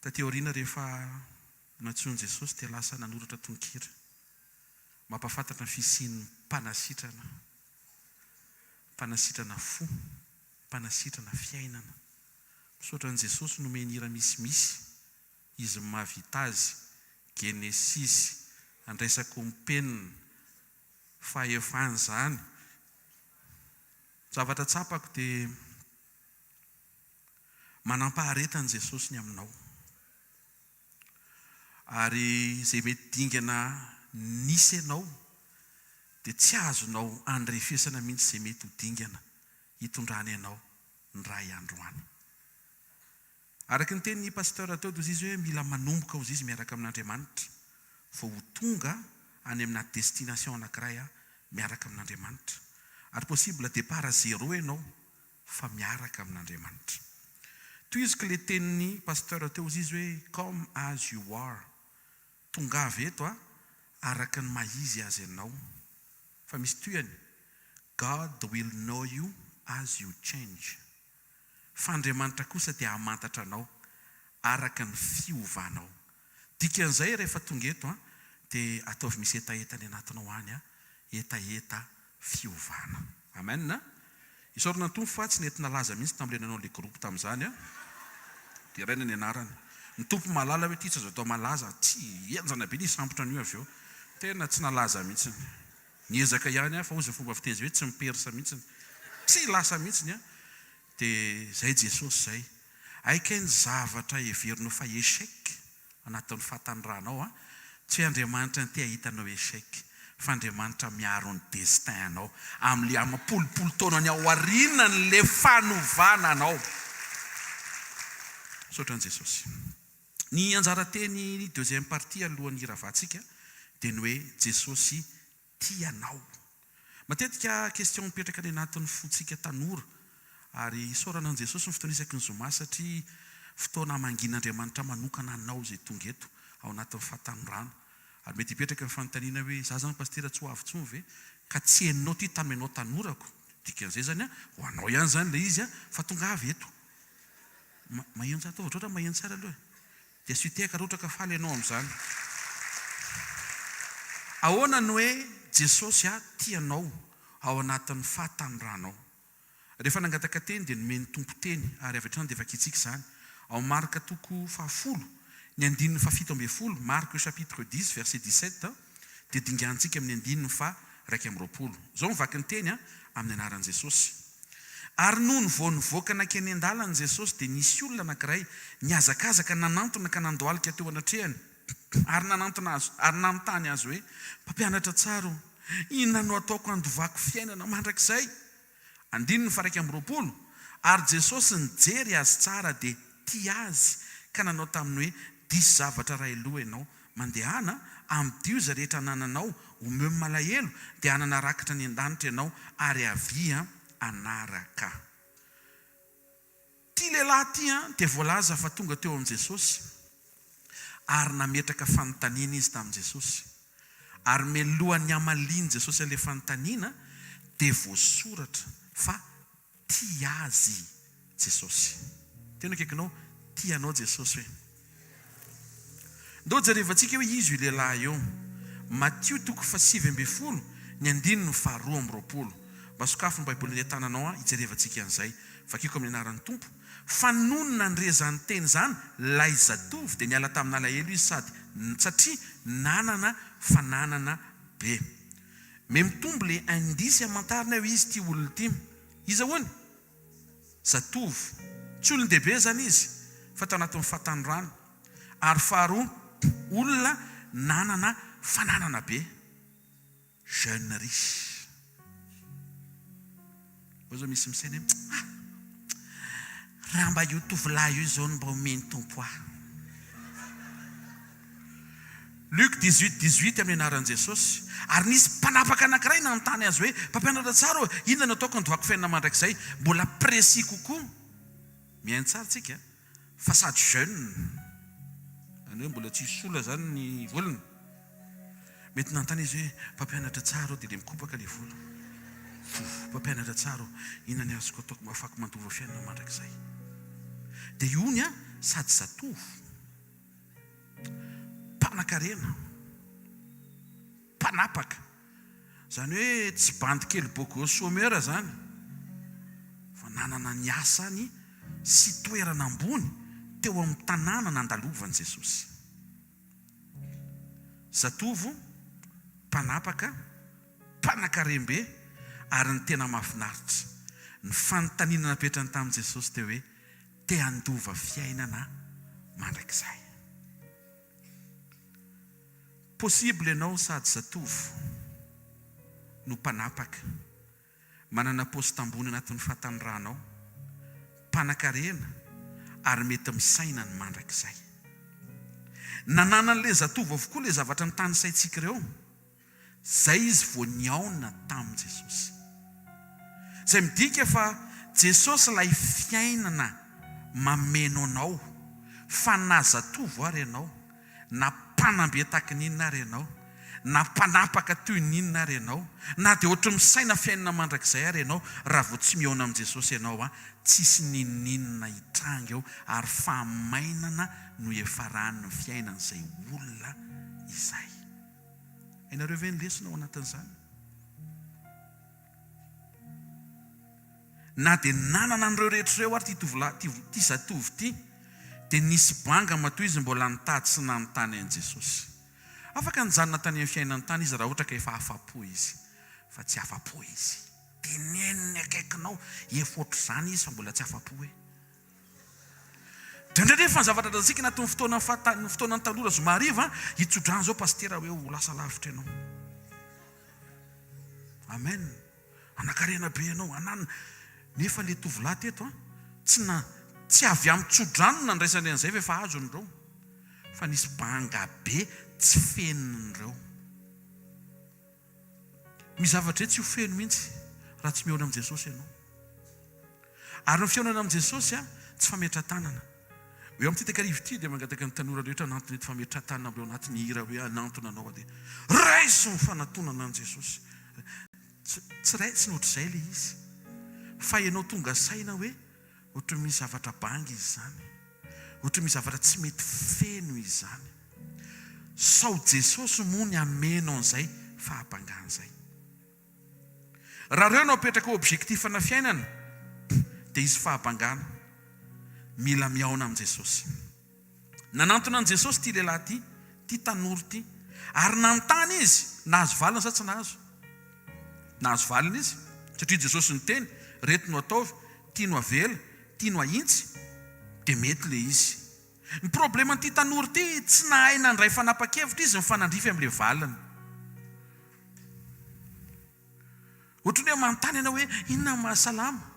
Taty aoriana rehefa nantsoin'i Jesosy dia lasa nanoratra tononkira. Mampafantatra ny fisian'ny mpanasitrana. Mpanasitrana fo, mpanasitrana fiainana. Misaotra an'i Jesosy nomeny hira misimisy. Izy mahavita azy. Genesis, andraisako mpenina, fahefany izany. Zavatra tsapako dia manampaharetan'i Jesosy ny aminao. Ary izay mety dingana nisy ianao dia tsy azonao andrefesana mihitsy izay mety ho dingana hitondrana ianao ny ray androany. Araka ny tenin'ny pasteur teo dia izy hoe mila manomboka hozy izy miaraka amin'Andriamanitra vao ho tonga any amina destination anankiray miaraka amin'Andriamanitra. Ary possible départ à zéro ianao fa miaraka amin'Andriamanitra. Toy izy que le tenin'ny pasteur teo izy hoe come as you are. Tonga avy eto araka ny maizy azy ianao. Fa misy toyany God will know you as you change. Fa Andriamanitra kosa dia hamantatra anao araka ny fiovanao. Dikan'izay rehefa tonga eto dia ataovy misy etaeta ny anatinao any etaeta fiovana. Amen. Isaorana tompo fa tsy nety nalaza mihitsy tam'ilay nanao le groupe tamin'izany dia raina ny anarany. Ny tompo malala hoe ty tsy azo atao malaza, tsy enjana be ny sambotra an'io avy eo. Tena tsy nalaza mihitsy. Niezaka ihany fa ozy fomba fiteny hoe tsy mipersa mihitsy. Tsy lasa mihitsy dia zay Jesosy zay. Aika ny zavatra heverinao fa échec anatin'ny fahatanranao tsy hoe Andriamanitra ny te ahitanao échec fa Andriamanitra miaro ny destin anao amin'le amapolopolo taona ny aorianany le fanovana anao. Saotra an'i Jesosy. Ny anjara teny deuxième partie alohan'ny iravantsika dia ny hoe Jesosy tianao. Matetika question mipetraka any anatin'ny fotsika tanora ary isaorana an'i Jesosy ny fotoana isaky ny zoma satria fotoana mangin'Andriamanitra manokana anao izay tonga eto ao anatin'ny fahatanorana. Ary mety hipetraka ny fanontaniana hoe za zany pastera tsy ho avy intsony ve ka tsy heninao ty tamin'ny anao tanorako. Dikan'izay zany ho anao ihany zany le izy fa tonga avy eto. Maheno tsara ataovatra ohatra maheno tsara aloha. Dia sy tehaka roatra ka faly ianao amin'izany. Ahoana ny hoe Jesosy tianao ao anatin'ny fahatanoranao. Rehefa nangataka teny dia nomeny tompo teny ary avy hatrany dia vakitsika izany. Ao Marka toko 10, ny andininy 17, Marka chapitre 10 verset 17 dia dingantsika amin'ny andininy 120. Zao mivaky ny teny amin'ny anaran'i Jesosy. Ary noho ny vao nivoaka nakeny an-dalana Jesosy dia nisy olona anankiray niazakazaka nanantona ka nandohalika teo anatrehany. Ary nanantona azy ary nanontany azy hoe mpampianatra tsara, inona no ataoko handovako fiainana mandrakizay? Andininy 120. Ary Jesosy nijery azy tsara dia tia azy ka nanao taminy hoe disy zavatra ray loha ianao mandehana amin'ny dioza rehetra anananao omeo malahelo dia hanana rakitra ny an-danitra ianao ary avia anaraka. Ty lehilahy ty dia voalaza fa tonga teo amin'i Jesosy ary nametraka fanontaniana izy tamin'i Jesosy. Ary melohan'ny amaliany Jesosy an'ilay fanontaniana dia voasoratra fa tia azy Jesosy. Tena kaikinao tianao Jesosy hoe. Ndao jerevantsika hoe izy io lehilahy eo. Matthieu toko 7:20 ny andininy 2:20. Mba sokafo ny Baiboly ny tananao hijerevantsika an'izay. Vakiko amin'ny anaran'ny Tompo. Fa noho nandrezany teny zany lay zatovy dia niala tamin'ny alahelo izy sady satria nanana fananana be. me mitombo le indisy amantarina hoe izy ty olona ty izy ahoany zatovo tsy olon-dehibe zany izy fa tao anatin'ny fahatanyrano ary faharoa olona nanana fananana be jeune riche zao misy misaina raha mba io tovolahy io zao no mba omeny tompo ahy. Luc 18 amin'ny anaran'i Jesosy. Ary nisy mpanapaka anankiray nanontany azy hoe mpampianatra tsara inona no ataoko andovako fiainana mandrakizay mbola précis kokoa. Mihaino tsara tsika fa sady jeune any hoe mbola tsy sola zany ny volony. Mety nanontany izy hoe mpampianatra tsara dia mikopaka le volo. Mpampianatra tsara inona ny azoko ataoko afaka mandova fiainana mandrakizay. Dia iony sady zatovo mpanakarena mpanapaka zany hoe tsy bandy kely boko somera zany fa nanana ny asany sy toerana ambony teo amin'ny tanàna nandalovan'i Jesosy. Zatovo mpanapaka mpanakarembe ary ny tena mahafinaritra ny fanontaniana napetrany tamin'i Jesosy teo hoe te handova fiainana mandrakizay. Possible ianao sady zatovo no mpanapaka manana posta ambony anatin'ny fahatanranao mpanakarena ary mety misaina ny mandrakizay. Nananan'le zatovo avokoa le zavatra ny tany saitsika ireo. Zay izy vao niaona tamin'i Jesosy. Zay midika fa Jesosy ilay fiainana mameno anao fa na zatovo ary ianao na mpanambe tahaka ninona ary ianao na mpanapaka toy ninona ary ianao na dia ohatra misaina fiainana mandrakizay ary ianao raha vao tsy miaona amin'i Jesosy ianao tsisy ninona hitranga eo ary fahamainana no efarany ny fiainan'izay olona izay. Ianareo ve ny lesona ao anatin'izany? Na dia nanana an'ireo rehetra ireo ary ty zatovo ty dia nisy banga matoy izy mbola nitady sy nanontany an'i Jesosy. Afaka nijanona tany amin'ny fiainany tany izy raha ohatra ka efa afa-po izy, fa tsy afa-po izy. Teneniny akaikinao efa ohatr'izany izy fa mbola tsy afa-po hoe. Indraindray fa ny zavatra ataontsika anatin'ny fotoanany tanora zomariva hitsodrany zao pastera hoe ho lasa lavitra ianao. Amen. Anakarena be ianao anana. Nefa le tovolahy teto tsy avy amin'ny tsodrano nandraisany an'izay fa efa azo an'ireo. Fa nisy banga be tsy fenin'ireo. Misy zavatra tsy ho feno mihitsy raha tsy miaona amin'i Jesosy ianao. Ary ny fiaonana amin'i Jesosy tsy fametra-tanana. Eo amin'ity takarivo ity dia mangataka ny tanora rehetra anantony ety fametra-tanana ambe ao anatin'ny hira hoe anantona anao dia raisy ny fanatonana an'i Jesosy. Tsy raitsy ny ohatr'izay le izy. Fa ianao tonga saina hoe ohatra misy zavatra banga izy zany, ohatra misy zavatra tsy mety feno izy zany. Sao Jesosy moa ny ameno an'izay fahabangan'izay. Raha reo no apetraka objektifana fiainana dia izy fahabangana mila miaona amin'i Jesosy. Nanantona an'i Jesosy ty lehilahy ty, ty tanora ty, ary nanontany izy nahazo valina sa tsy nahazo. Nahazo valina izy satria Jesosy niteny reto no ataovy, tia no avela, tia no ahintsy, dia mety le izy. Ny problema n'ity tanora ty tsy nahay nandray fanapa-kevitra izy mifanandrify amin'le valiny. Ohatrany hoe manontany ianao hoe inona mahasalama?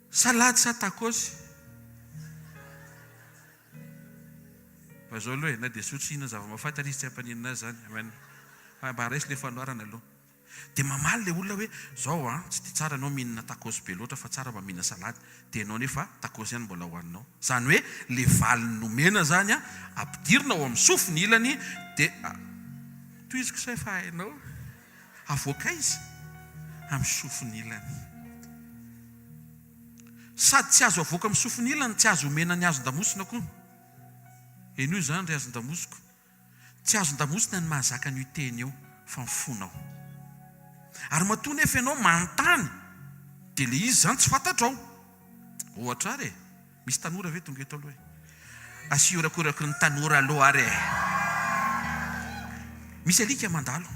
Salady sa tacos? Fa zao aloha na dia sotry inona zava-mahafantatra izy tsy hampaninana zany. Amen. Mba raisy le fanoarana aloha. Dia mamaly le olona hoe zao tsy dia tsara anao mihinana tacos be loatra fa tsara mba mihinana salady. Dia ianao nefa tacos ihany mbola hohaninao. Zany hoe le valiny nomena zany ampidirina ao amin'ny sofiny ilany dia toiziko say fa hainao avoaka izy amin'ny sofiny ilany. Sady tsy azo avoaka amin'ny sofiny ilany, tsy azo omena ny hazon-damosina koa. Eny io zany ry hazon-damosiko. Tsy hazon-damosina ny mahazaka ny teny eo fa mifonao. Ary matoa nefa ianao manontany dia le izy zany tsy fantatrao. Ohatra ary misy tanora ve tonga eto aloha asiorakorako ny tanora aloha ary misy alika mandalo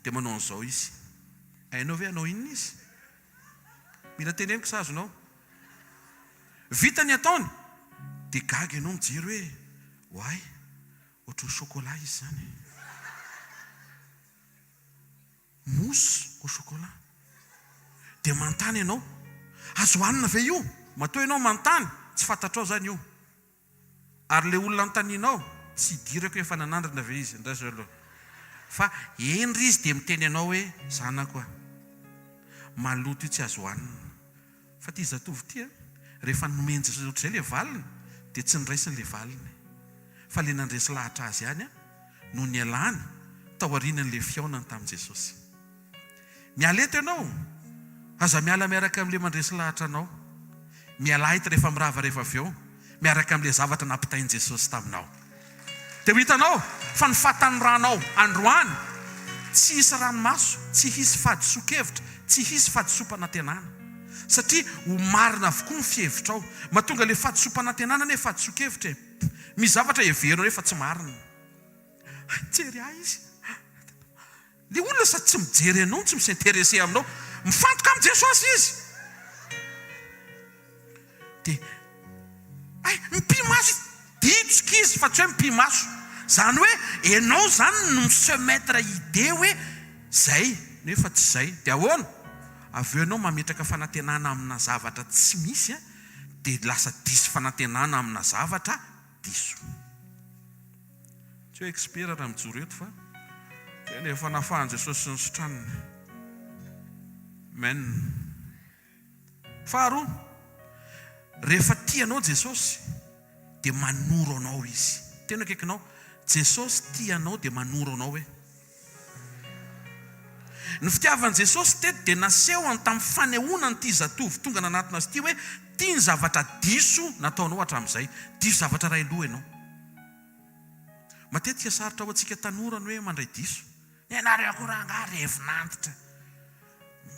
dia manao an'izao izy. Hainao ve anao inona izy? Mila teneniko sa azonao? Vita ny ataony dia gaga ianao mijery hoe hoay ohatry ny chocolat izy zany. Mousse au chocolat. Dia mantany ianao. Azo hohanina ve io? Matoa ianao mantany, tsy fantatrao zany io. Ary le olona anontanianao tsy dirako hoe efa nanandrana ve izy ndraso aloha. Fa endry izy dia miteny anao hoe zanako a, maloto io tsy azo hohanina. Fa ty zatovy ty rehefa nomeny Jesosy ohatr'izay le valiny dia tsy niraisiny le valiny, fa le nandresy lahatra azy ihany no nialany tao aorianan'le fiaonany tamin'i Jesosy. Miala eto ianao, aza miala miaraka amin'le mandresy lahatra anao. Miala eto rehefa mirava rehefa avy eo, miaraka amin'le zavatra nampitain'i Jesosy taminao. Dia ho hitanao fa ny fahatanranao androany tsy hisy ranomaso, tsy hisy fahadiso-kevitra, tsy hisy fahadisom-panantenana. Satria ho marina avokoa ny fihevitrao. Mahatonga le fahadisom-panantenana ne fahadiso-kevitra. Misy zavatra heverina rehefa tsy marina. Jery ahy izy. Le olona sady tsy mijery anao, tsy misinterese aminao, mifantoka amin'ny Jesosy izy. Dia mipimaso ditsoka izy fa tsy hoe mipimaso. Zany hoe ianao zany no se mettre idée hoe zay nefa tsy zay. Dia ahoana? Avy eo ianao mametraka fanantenana amina zavatra tsy misy dia lasa diso fanantenana amina zavatra diso. Tsy hoe expert raha mijoro eto fa tena efa nafahan'i Jesosy sy ny sotraniny. Amen. Faharoa, rehefa tianao Jesosy dia manoro anao izy. Tena akaikinao, Jesosy tianao dia manoro anao hoe. Ny fitiavan'i Jesosy teto dia naseho any tamin'ny fanehoana n'ity zatovy tonga nanatona azy ity hoe tia ny zavatra diso nataonao hatramin'izay. Diso zavatra ray loha ianao. Matetika sarotra ho antsika tanorana hoe mandray diso. Ianareo akory angaha rehevinantitra.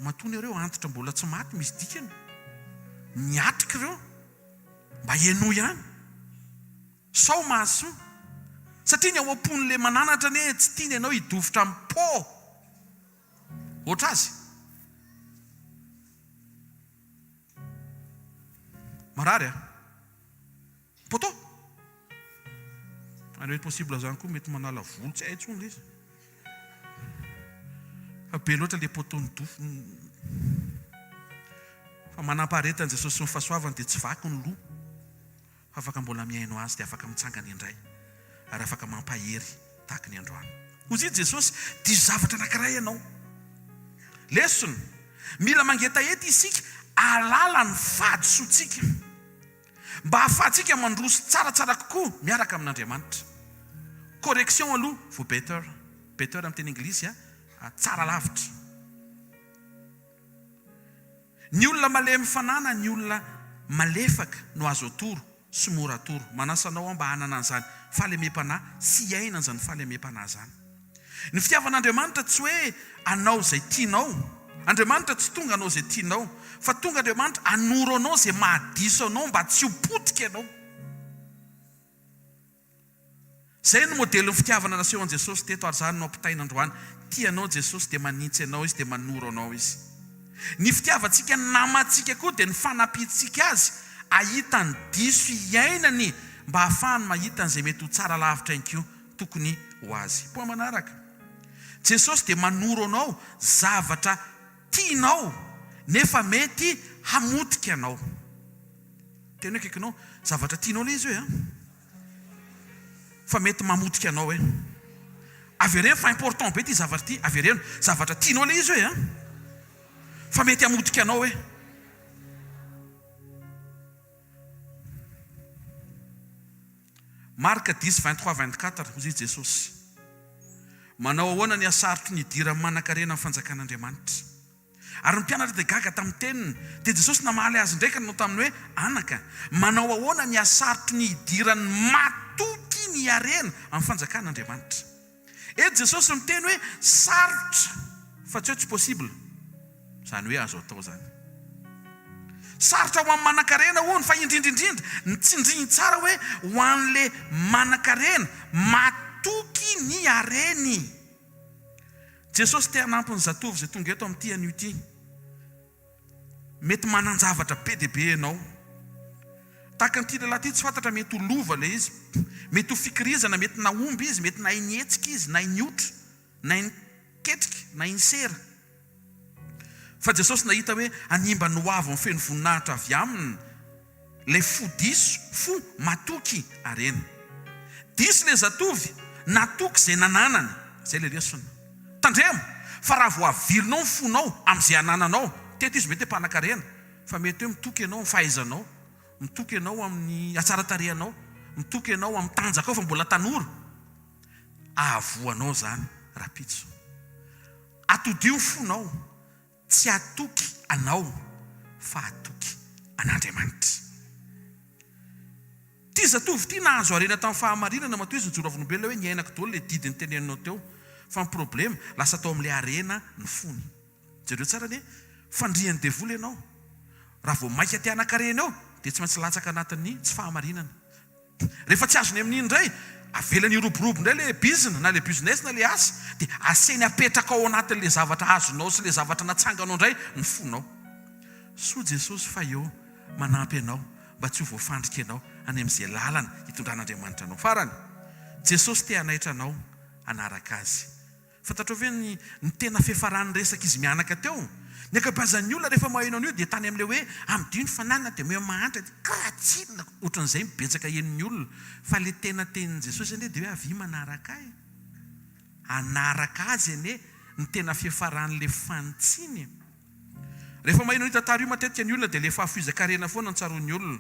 Matony ireo antitra mbola tsy maty misy dikany. Miatrika ireo mba heno ihany. Sao maso. Satria ny ao am-pon'le mananatra ne tsy tiany ianao hidofotra amin'ny po. Oatra azy. Marary a? Poto. Any hoe possible zany koa mety manala volo tsy hay intsony izy. Fa be loatra le poto ny dofo. Fa manam-paharetany Jesosy sy ny fahasoavany dia tsy vaky ny loha. Fa afaka mbola miaino azy dia afaka mitsangana indray. Ary afaka mampahery tahaka ny androany. Hozy Jesosy dia zavatra anankiray ianao. Lesson. Mila mangeta ety isika alala ny fahadisoantsika. Mba hahafahantsika mandroso tsaratsara kokoa miaraka amin'Andriamanitra. Correction aloha, for better. Better amin'ny teny anglisy tsara lavitra. Ny olona malemy fanana, ny olona malefaka no azo atoro sy mora atoro. Manasanao mba hanana an'izany fahalemem-panahy sy iaina an'izany fahalemem-panahy zany. Ny fitiavan'Andriamanitra tsy hoe anao izay tianao. Andriamanitra tsy tonga anao izay tianao, fa tonga Andriamanitra anoro anao izay mahadiso anao mba tsy ho potika ianao. Zay no modelin'ny fitiavana naseho an Jesosy teto ary zany no ampitaina androany. Tianao Jesosy dia manintsy anao izy dia manoro anao izy. Ny fitiavantsika namantsika koa dia ny fanapitsika azy ahitany diso iainany mba hahafahany mahita an'izay mety ho tsara lavitra ihany tokony ho azy. Po manaraka. Jesosy dia manoro anao zavatra tianao nefa mety hamotika anao. Tena akaikinao zavatra tianao le izy hoe fa mety mamotika anao hoe. Avereno fa important be ty zavatra ty. Avereno zavatra tianao le izy hoe fa mety hamotika anao hoe. Marka 10:23-24 hozy Jesosy. Manao ahoana ny asarotry ny idira manan-karena amin'ny fanjakan'Andriamanitra. Ary ny mpianatra dia gaga tamin'ny teniny. Dia Jesosy namaly azy ndraika no tamin'ny hoe anaka. Manao ahoana ny asarotry ny idirany matoky ny arena amin'ny fanjakan'Andriamanitra. Eto Jesosy miteny hoe sarotra fa tsy hoe tsy possible. Zany hoe azo atao zany. Sarotra ho amin'ny manan-karena hono fa indrindrindrindra ny tsindriny tsara hoe ho an'le manan-karena matoky ny areny. Jesosy te hanampy ny zatovy zay tonga eto amin'ity anio ity. Mety manan-javatra be dia be ianao. Tahaka an'ity lehilahy ity tsy fantatra mety ho lova le izy. Mety ho fikirizana, mety naomby izy, mety na inetsika izy, na iniotra, na iniketrika, na insera. Fa Jesosy nahita hoe animba no avy amin'ny feno voninahitra avy aminy le fo diso, fo matoky areny. Diso le zatovy, natoky zay nananany. Zay le lesona. Tandremo, fa raha vao avilinao ny fonao amin'izay anananao, teto izy mety mpanan-karena, fa mety hoe mitoky ianao amin'ny fahaizanao, mitoky ianao amin'ny hatsaratarehanao, mitoky ianao amin'ny tanjakao fa mbola tanora. Ahavoanao zany rapitso. Atodio fonao, tsy atoky anao, fa atoky an'Andriamanitra. Ty zatovy ty nahazo arena tamin'ny fahamarinana matoa izy nijoro avolombelona hoe ny ainako daholo le didiny teneninao teo. Fa ny problème lasa tao amin'ilay arena ny fony. Jereo tsara ne fandrian'ny devoly ianao. Raha vao maika ty anan-karena eo dia tsy maintsy latsaka anatin'ny tsy fahamarinana. Rehefa tsy azony amin'iny indray, avelany roborobo indray le bizina na le business na le asa, dia aseny apetraka ao anatin'le zavatra azonao sy le zavatra natsanganao indray ny fonao. So Jesosy fa eo manampy ianao mba tsy ho voafandrika ianao any amin'izay lalana hitondran'Andriamanitra anao. Farany, Jesosy te hanaitra anao anaraka azy. Fantatrao ve ny tena fiafaran'ny resaka izy mianaka teo? Ny ankabazan'ny olona rehefa mahaino an'io dia tany amin'ilay hoe amin'ny fananana dia moe mahantra karatsinina ohatran'izay mibetsaka hen'ny olona. Fa le tena tenin'i Jesosy anie dia hoe avy manaraka ahy. Anaraka azy anie ny tena fiafaran'le fantsiny. Rehefa mahaino an'io tantara io matetika ny olona dia le fahafoizan-karena foana ny tsaroan'ny olona.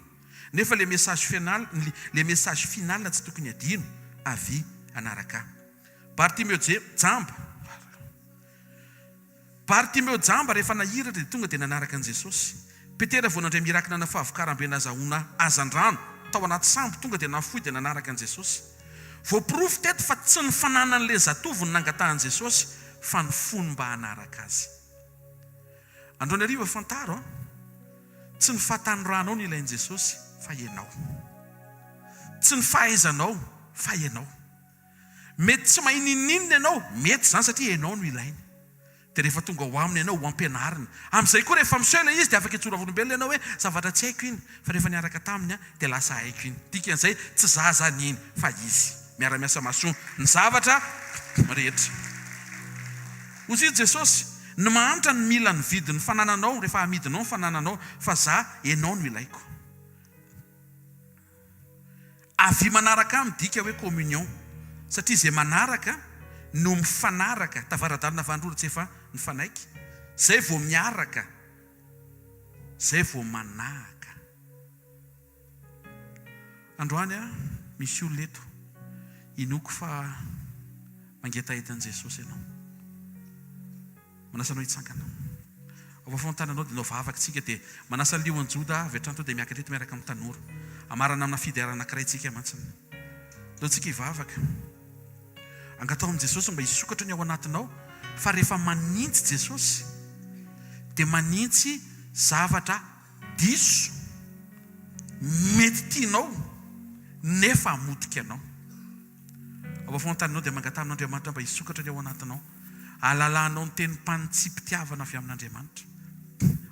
Nefa le message final, le message final tsy tokony adino, avy anaraka. Bartimeo jamba. Bartimeo jamba rehefa nahiratra dia tonga dia nanaraka an'i Jesosy. Petera vao nandray mirakina na fahavokaram-be nazahoana azan-drano tao anaty sambo, tonga dia nafoy dia nanaraka an'i Jesosy. Voaporofo teto fa tsy ny fananan'le zatovo ny nangatahan'i Jesosy, fa ny fony mba hanaraka azy. Androany ariva fantaro, tsy ny fahatanoranao ny ilain'i Jesosy, fa ianao. Tsy ny fahaizanao, fa ianao. Mety tsy mahininninina ianao, mety zany satria ianao no ilainy. Dia rehefa tonga ho aminy ianao ho ampianarina. Amin'izay koa rehefa miseho ilay izy dia afaka hitsora avolombelona ianao hoe zavatra tsy haiko iny, fa rehefa niaraka taminy dia lasa haiko iny. Dikan'izay tsy zazany iny, fa izy. Miara-miasa masoa ny zavatra rehetra. Hozy izy Jesosy, ny mahantra ny mila ny vidin'ny fanananao rehefa hamidinao ny fanananao, fa za ianao no ilaiko. Avy manaraka midika hoe communion, satria izay manaraka no mifanaraka. Tavaradalina vandrora tsy efa ny fanaiky. Zay vao miaraka, zay vao manahaka. Androany misy olona eto inoko fa mangeta hitan'i Jesosy ianao. Manasanao hitsangana. Ao afontananao dia nao vavaka tsika dia manasa ny lioan'ny Joda avy hatrany dia miakatra eto miaraka amin'ny tanora. Amarana amina fidy anankiray tsika mantsiny. Leo tsika hivavaka. Angatao amin'i Jesosy mba hisokatra ny ao anatinao, fa rehefa manintsy Jesosy dia manintsy zavatra diso mety tianao nefa hamotika anao. Ao afontananao dia mangata amin'Andriamanitra mba hisokatra ny ao anatinao. Alalanao ny teny mpanitsipitiavana avy amin'Andriamanitra.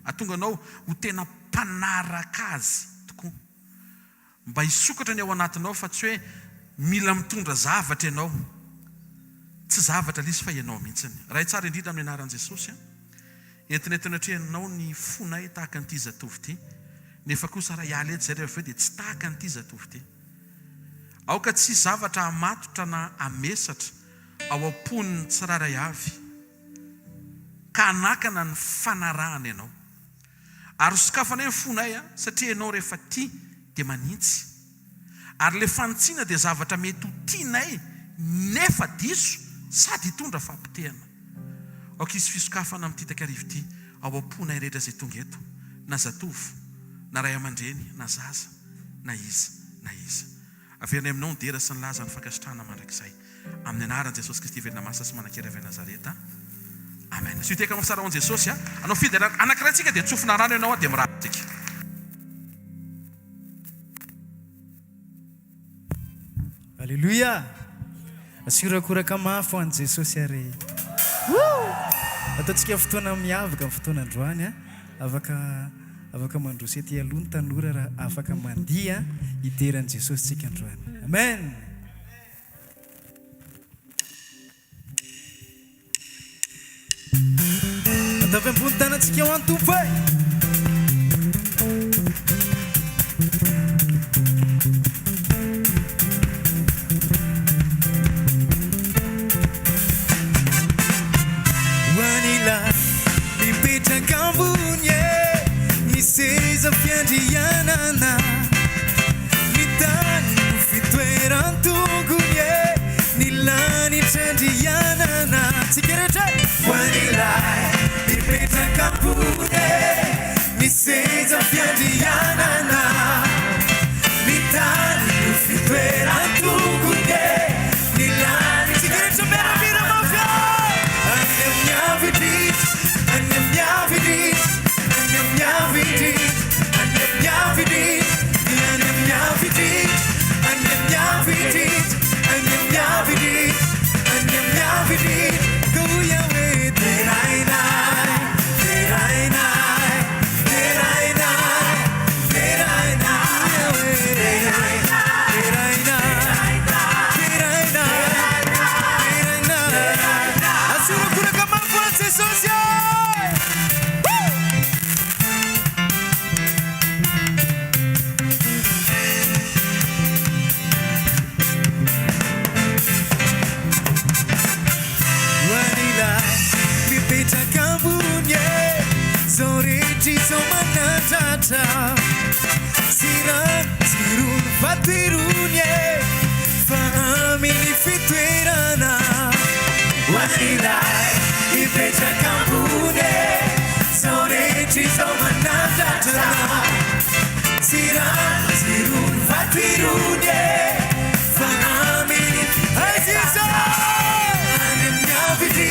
Atonga anao ho tena mpanaraka azy tokoa. Mba hisokatra ny ao anatinao fa tsy hoe mila mitondra zavatra ianao. Tsy zavatra lisy fa ianao mihitsiny. Raha tsara indrindra amin'ny anaran'i Jesosy. Entinetinaotrehanao ny fonay tahaka an'ity zatovy ity. Nefa kosa raha hiala eto zay rehefa dia tsy tahaka an'ity zatovy ity. Aoka tsy zavatra hamatotra na hamesatra ao am-pon'ny tsiraray avy, ka anakana ny fanarahana ianao. Ary sokafanay ny fonay satria ianao rehefa tia dia manintsy. Ary le fanitsina dia zavatra mety ho tianay nefa diso sady hitondra fampitehana. Aoka isy fisokafana amin'ity takarivo ity ao am-ponay rehetra izay tonga eto, na zatovo, na ray aman-dreny, na zaza, na iza, na iza. Averinay aminao ny dera sy ny laza ny fankasitrahana mandrakizay. Amin'ny anaran'i Jesosy Kristy velona masina sy manan-kera avy Nazareta. Amen. Sy teka mafitsara hoan'i Jesosy anao fidy anankiray tsika dia tsofina rano ianao dia miratsika. Alléluia. Asirakoraka mafy ho an'i Jesosy are. Ataontsika fotoana miavaka amin'ny fotoana androany afaka mandroso ety aloha ny tanora raha afaka mandia hideran'i Jesosy tsika androany. Amen. Atavy ambony tanantsika ho antompo e. Seza fiandrianana ny tany no fitoeran-tongony ny lany trandrianana tsika rehetra ho an'ilay mipetraka ambony ny seza fiandrianana ny tany no fitoeran-tongony ny lany tsika rehetra miaramira mafia any amin'ny avidritra any amin'ny avidritra Siran sirun fatirunye famini fituirana wanilai ipecha kampune soreti somanatata Siran sirun fatirunye famini aziza anem yavidit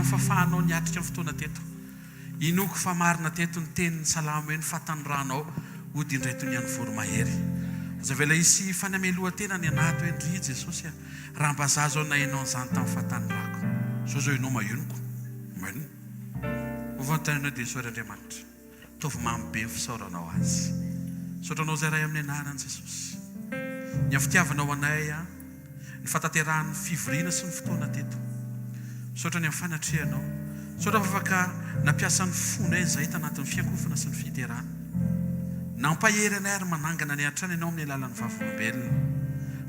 fafanao niatrika fotoana teto inoko fa marina teto ny tenin'ny salamo hoe ny fatanranao ody indray toy ny any voromahery zavela isy fanameloha-tena ny anaty hoe ndry Jesosy raha mbazazo nainao an'izany tamin'ny fatanrako so zao ianao mahionoko men ovantanana dia soary Andriamanitra tovy mamy be ny fisaoranao azy sotranao zay ray amin'ny anaran'i Jesosy ny fitiavanao anay ny fataterahany fivoriana sy ny fotoana teto sotra ny amin'ny fanatrihanao sotra afaka nampiasa ny fonay izay tanatin'ny fiakofana sy ny fiterana nampahery anay ary manangana ny hatrany ianao amin'ny alalan'ny fahavolombelona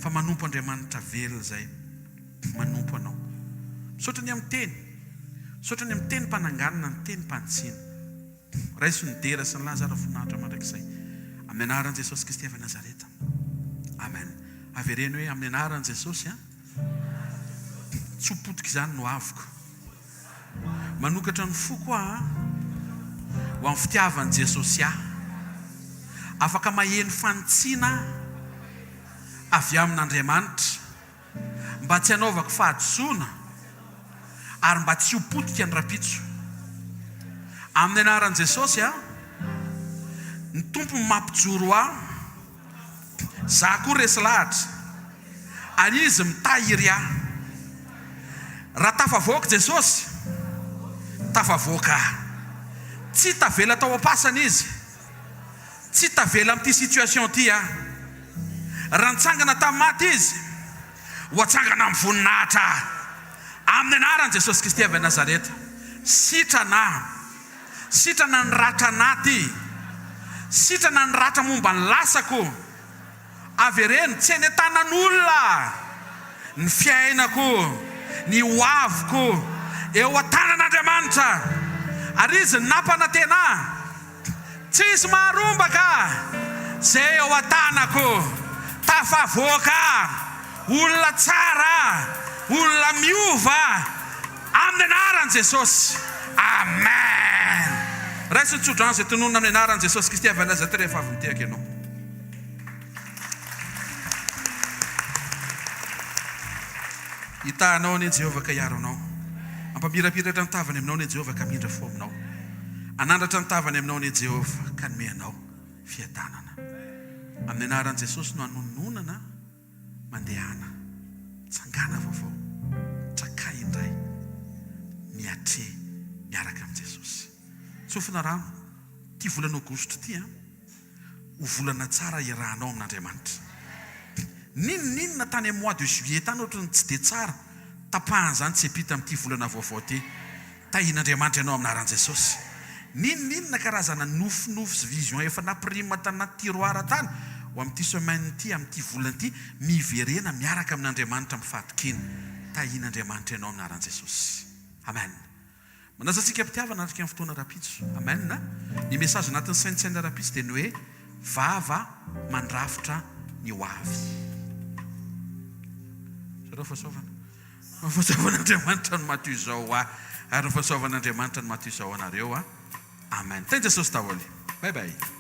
fa manompo Andriamanitra velona zay manompo anao misaotra ny amin'ny teny misaotra ny amin'ny teny mpananganana ny teny mpantsiana raiso ny dera sy ny lazara voninahitra mandrakizay amin'ny anaran'i Jesosy Kristy avy Nazareta amen avereny hoe amin'ny anaran'i Jesosy tsy ho potika izany no avoko manokatra ny foko ho amin'ny fitiavan'i Jesosy afaka maheno fantsiana avy amin'Andriamanitra mba tsy hanaovako fahadisoana ary mba tsy ho potika ny rapitso amin'ny anaran'i Jesosy ny tompony mampijoro za koa resy lahatra ary izy mitahiry raha tafavoaka Jesosy tafavoaka tsy tavela tao am-pasana izy tsy tavela amin'ity situation ty raha nitsangana tamin'ny maty izy ho atsangana amin'ny voninahitra amin'ny anaran'i Jesosy Kristy avy Nazareta sitrana ny ratra anaty sitrana ny ratra momba ny lasako avy reny tsy eny tanan'olona ny fiainako ny hoaviko eo an-tanan'Andriamanitra ary izy napana tena tsy isy maharombaka zay eo an-tanako tafavoaka olona tsara olona miova amin'ny anaran'i Jesosy amen raiso tsodrano zay tononona amin'ny anaran'i Jesosy Kristy avy Nazareta rehefa avy nitehaka ianao hitanao ny Jehovah ka hiaro anao ampamirapiratra ny tavany aminao ny Jehovah ka mindra fo aminao anandratra ny tavany aminao ny Jehovah ka nome anao fiadanana amin'ny anaran'i Jesosy no hanononana mandehana tsangana vaovao trakay indray miatre miaraka amin'ny Jesosy tsofina rano ty volana Aogositra ty ho volana tsara irahanao amin'Andriamanitra ninona tany amin'ny mois de juillet tany ohatrany tsy dia tsara tapahany zany tsy apita amin'ity volana vaovao ty tahin'Andriamanitra ianao amin'ny anaran'i Jesosy ninona karazana nofinofo sy vision efa nampirima tanaty tiroara tany ho amin'ity semaine ty amin'ity volana ty miverena miaraka amin'Andriamanitra mifatikina tahin'Andriamanitra ianao amin'ny anaran'i Jesosy amen manazatsika mpitiavana natrika amin'ny fotoana rapitso amen ny message anatin'ny saintsaina rapitso dia ny hoe vava mandrafitra ny hoavy zareo fahasoavan'Andriamanitra no maty izao ary ny fahasoavan'Andriamanitra no maty izao anareo amen teny Jesosy taholy bye bye